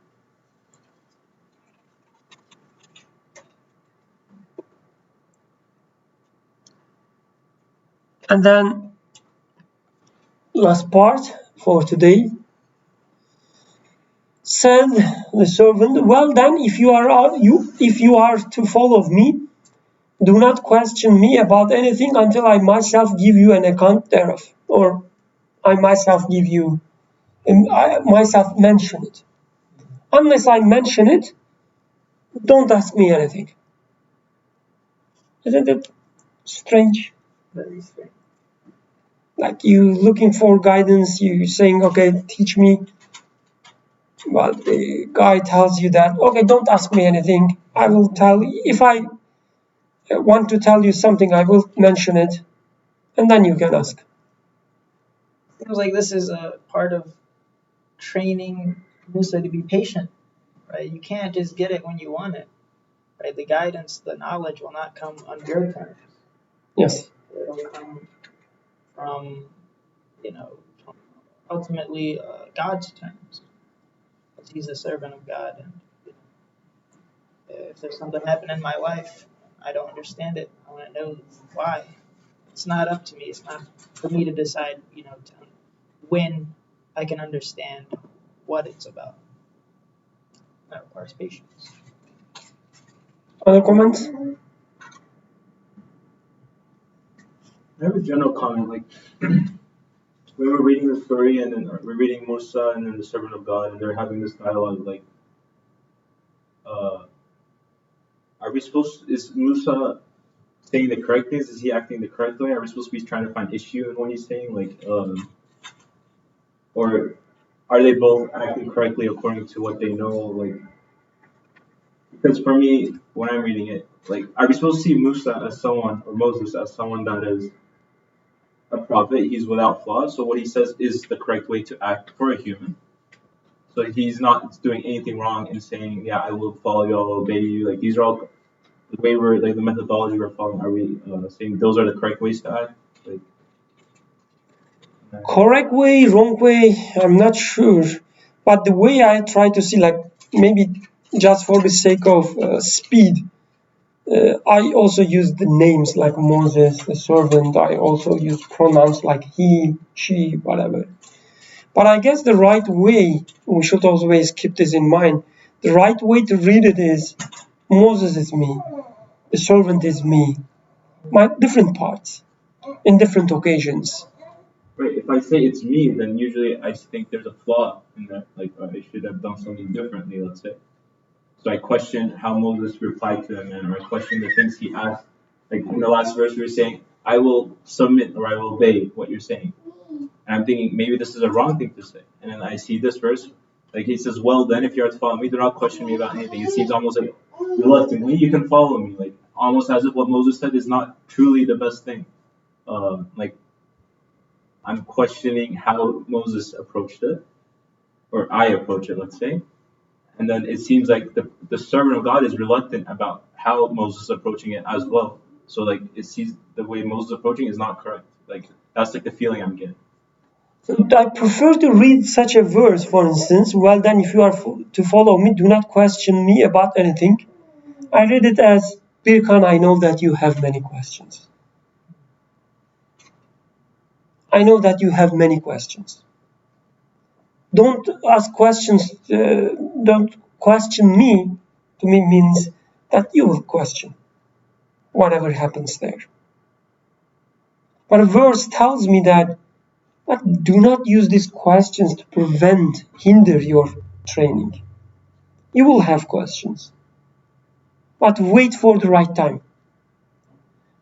And then, last part for today. Said the servant, well then, if you are to follow me, Do not question me about anything until I myself give you an account thereof, or I myself give you, I myself mention it. Unless I mention it, don't ask me anything. Isn't it strange? Very strange. Like you looking for guidance, you saying, okay, teach me. But the guy tells you that, okay, don't ask me anything. I will tell you. If I want to tell you something, I will mention it. And then you can ask. Seems like this is a part of training Musa to be patient, right? You can't just get it when you want it, right? The guidance, the knowledge will not come on your terms. Yes. It'll come from, from ultimately God's terms. Because He's a servant of God, and if there's something happening in my life, I don't understand it. I want to know why. It's not up to me. It's not for me to decide, when I can understand what it's about. That requires patience. Other comments? I have a general comment, like we were reading the story, and then we're reading Musa and then the servant of God, and they're having this dialogue, like, are we supposed? Is Musa saying the correct things? Is he acting the correct way? Are we supposed to be trying to find issue in what he's saying, like, or are they both acting correctly according to what they know, like? Because for me, when I'm reading it, like, are we supposed to see Musa as someone, or Moses as someone that is a prophet? He's without flaws, so what he says is the correct way to act for a human. So he's not doing anything wrong in saying, "Yeah, I will follow you, I'll obey you." Like, these are all the way we're, like, the methodology we're following. Are we saying those are the correct ways to act? Like, Correct way, wrong way, I'm not sure. But the way I try to see, like, maybe just for the sake of speed, I also use the names like Moses, the servant. I also use pronouns like he, she, whatever. But I guess the right way, we should always keep this in mind, the right way to read it is Moses is me, the servant is me, my different parts, in different occasions. right, if I say it's me, then usually I think there's a flaw in that. Like, I should have done something differently, let's say. So I question how Moses replied to that man, or I question the things he asked. Like in the last verse, we were saying, "I will submit," or "I will obey what you're saying." And I'm thinking maybe this is a wrong thing to say. And then I see this verse, like he says, "Well then, if you are to follow me, do not question me about anything." It seems almost like reluctantly you can follow me, like almost as if what Moses said is not truly the best thing. Like I'm questioning how Moses approached it, or I approach it, let's say. And then it seems like the servant of God is reluctant about how Moses is approaching it as well. So like it sees the way Moses is approaching is not correct. Like that's like the feeling I'm getting. So I prefer to read such a verse, for instance, well then if you are to follow me, do not question me about anything. I read it as, Birkan, I know that you have many questions. I know that you have many questions. Don't ask questions, don't question me, to me means that you will question whatever happens there. But a verse tells me that do not use these questions to hinder your training. You will have questions, but wait for the right time.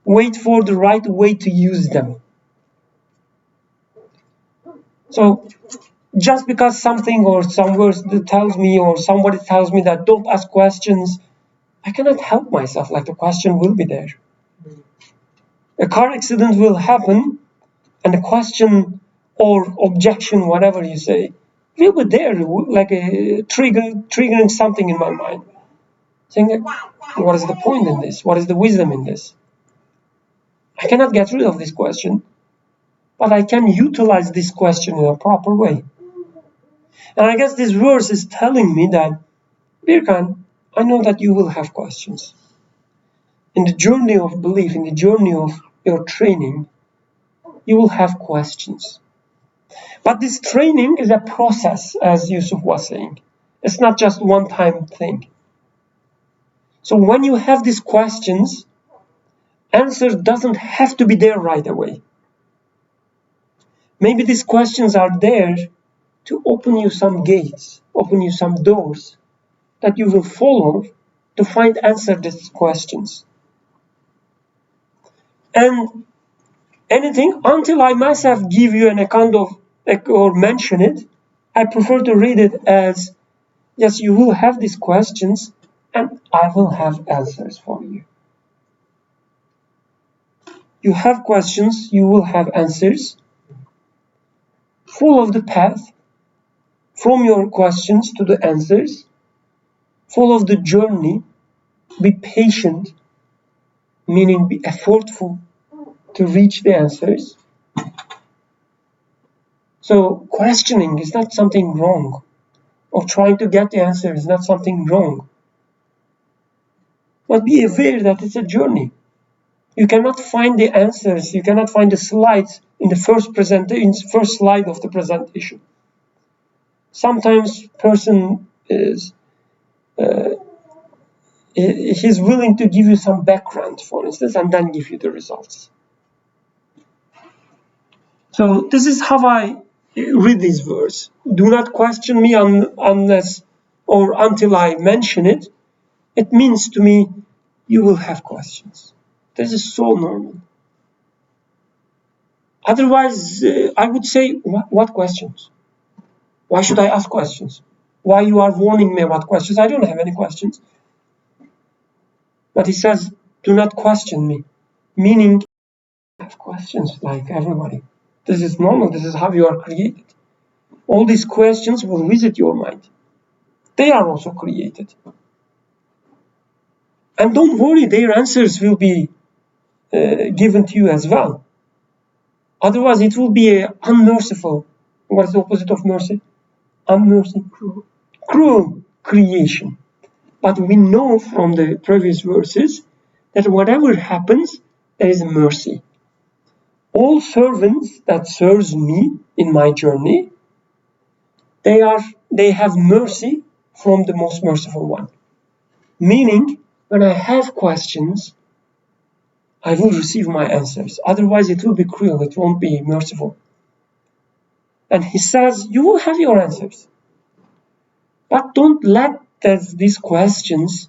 Wait for the right way to use them. So just because something or some verse tells me or somebody tells me that don't ask questions, I cannot help myself, like the question will be there. A car accident will happen and the question or objection, whatever you say, will be there, like a triggering something in my mind. Saying, what is the point in this? What is the wisdom in this? I cannot get rid of this question, but I can utilize this question in a proper way. And I guess this verse is telling me that, Birkan, I know that you will have questions. In the journey of belief, in the journey of your training, you will have questions. But this training is a process, as Yusuf was saying. It's not just one-time thing. So when you have these questions, answer doesn't have to be there right away. Maybe these questions are there to open you some gates, open you some doors that you will follow to find answer to these questions. And anything until I myself give you an account of or mention it, I prefer to read it as, yes, you will have these questions and I will have answers for you. You have questions, you will have answers. Follow the path from your questions to the answers. Follow the journey. Be patient, meaning be effortful to reach the answers. So questioning is not something wrong, or trying to get the answer is not something wrong. But be aware that it's a journey. You cannot find the answers, you cannot find the slides in the first slide of the presentation. Sometimes person is he's willing to give you some background, for instance, and then give you the results. So this is how I read this verse. Do not question me unless or until I mention it. It means to me, you will have questions. This is so normal. Otherwise, I would say, what questions? Why should I ask questions? Why you are warning me about questions? I don't have any questions. But he says, do not question me, meaning I have questions like everybody. This is normal. This is how you are created. All these questions will visit your mind. They are also created. And don't worry, their answers will be given to you as well. Otherwise, it will be unmerciful. What is the opposite of mercy? Unmerciful. Cruel creation. But we know from the previous verses that whatever happens, there is mercy. All servants that serves me in my journey, they have mercy from the most merciful one. Meaning, when I have questions, I will receive my answers. Otherwise, it will be cruel, it won't be merciful. And he says, you will have your answers. But don't let these questions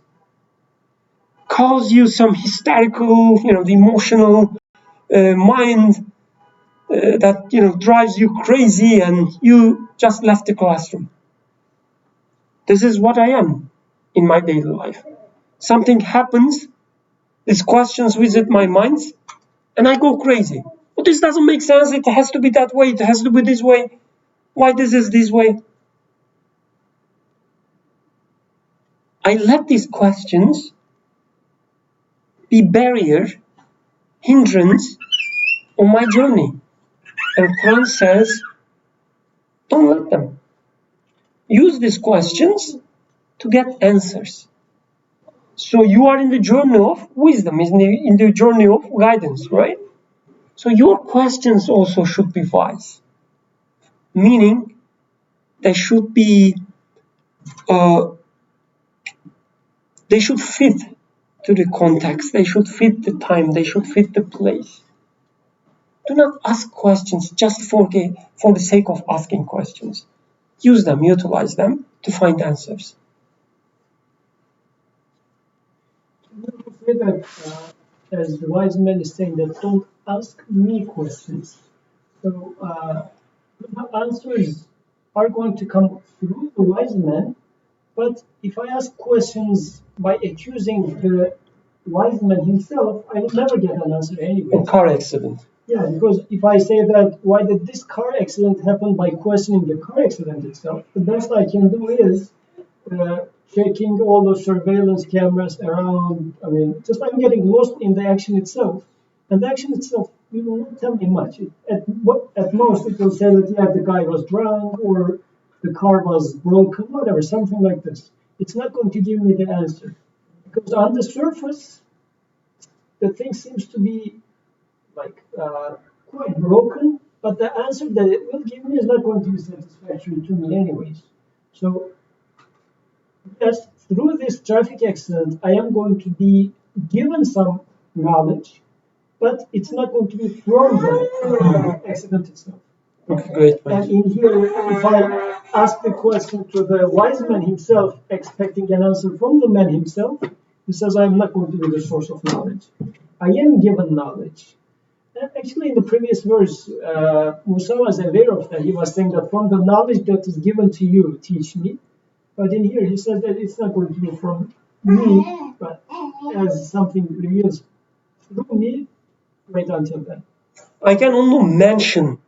cause you some hysterical, the emotional mind that, drives you crazy and you just left the classroom. This is what I am in my daily life. Something happens, these questions visit my mind, and I go crazy. But this doesn't make sense. It has to be that way. It has to be this way. Why this is this way? I let these questions be barrier, hindrance on my journey. And Quran says, don't let them. Use these questions to get answers. So you are in the journey of wisdom, in the journey of guidance, right? So your questions also should be wise. Meaning, they should be, they should fit to the context, they should fit the time, they should fit the place. Do not ask questions just for the sake of asking questions. Use them, utilize them to find answers. You say that, as the wise man is saying, that don't ask me questions. So the answers are going to come through the wise man, but if I ask questions by accusing the wise man himself, I will never get an answer anyway. A car accident. Yeah, because if I say that, why did this car accident happen by questioning the car accident itself, the best I can do is checking all the surveillance cameras around. I mean, just I'm getting lost in the action itself. And the action itself will not tell me much. At most, it will say that, yeah, the guy was drunk or the car was broken, whatever, something like this. It's not going to give me the answer. Because on the surface, the thing seems to be like quite broken, but the answer that it will give me is not going to be satisfactory to me anyways. So yes, through this traffic accident, I am going to be given some knowledge, but it's not going to be from the accident itself. Okay, great. And in here, if I ask the question to the wise man himself, expecting an answer from the man himself, he says, I'm not going to be the source of knowledge. I am given knowledge. And actually, in the previous verse, Musa was aware of that. He was saying that from the knowledge that is given to you, teach me. But in here, he says that it's not going to be from me, but as something reveals through me, wait until then. I can only mention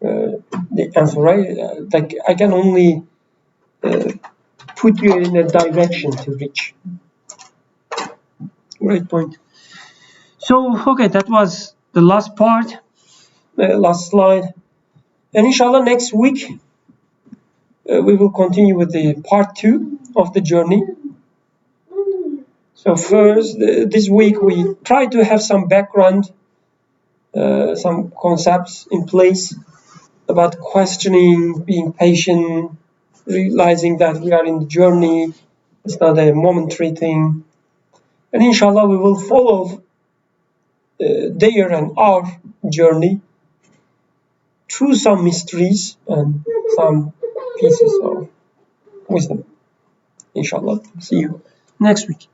the answer, right? Like I can only put you in a direction to reach. Great point. So, okay, that was the last part, last slide. And inshallah, next week, we will continue with the part 2 of the journey. So first, this week, we try to have some background, some concepts in place about questioning, being patient, realizing that we are in the journey. It's not a momentary thing. And inshallah, we will follow their and our journey through some mysteries and some pieces of wisdom. Inshallah. See you next week.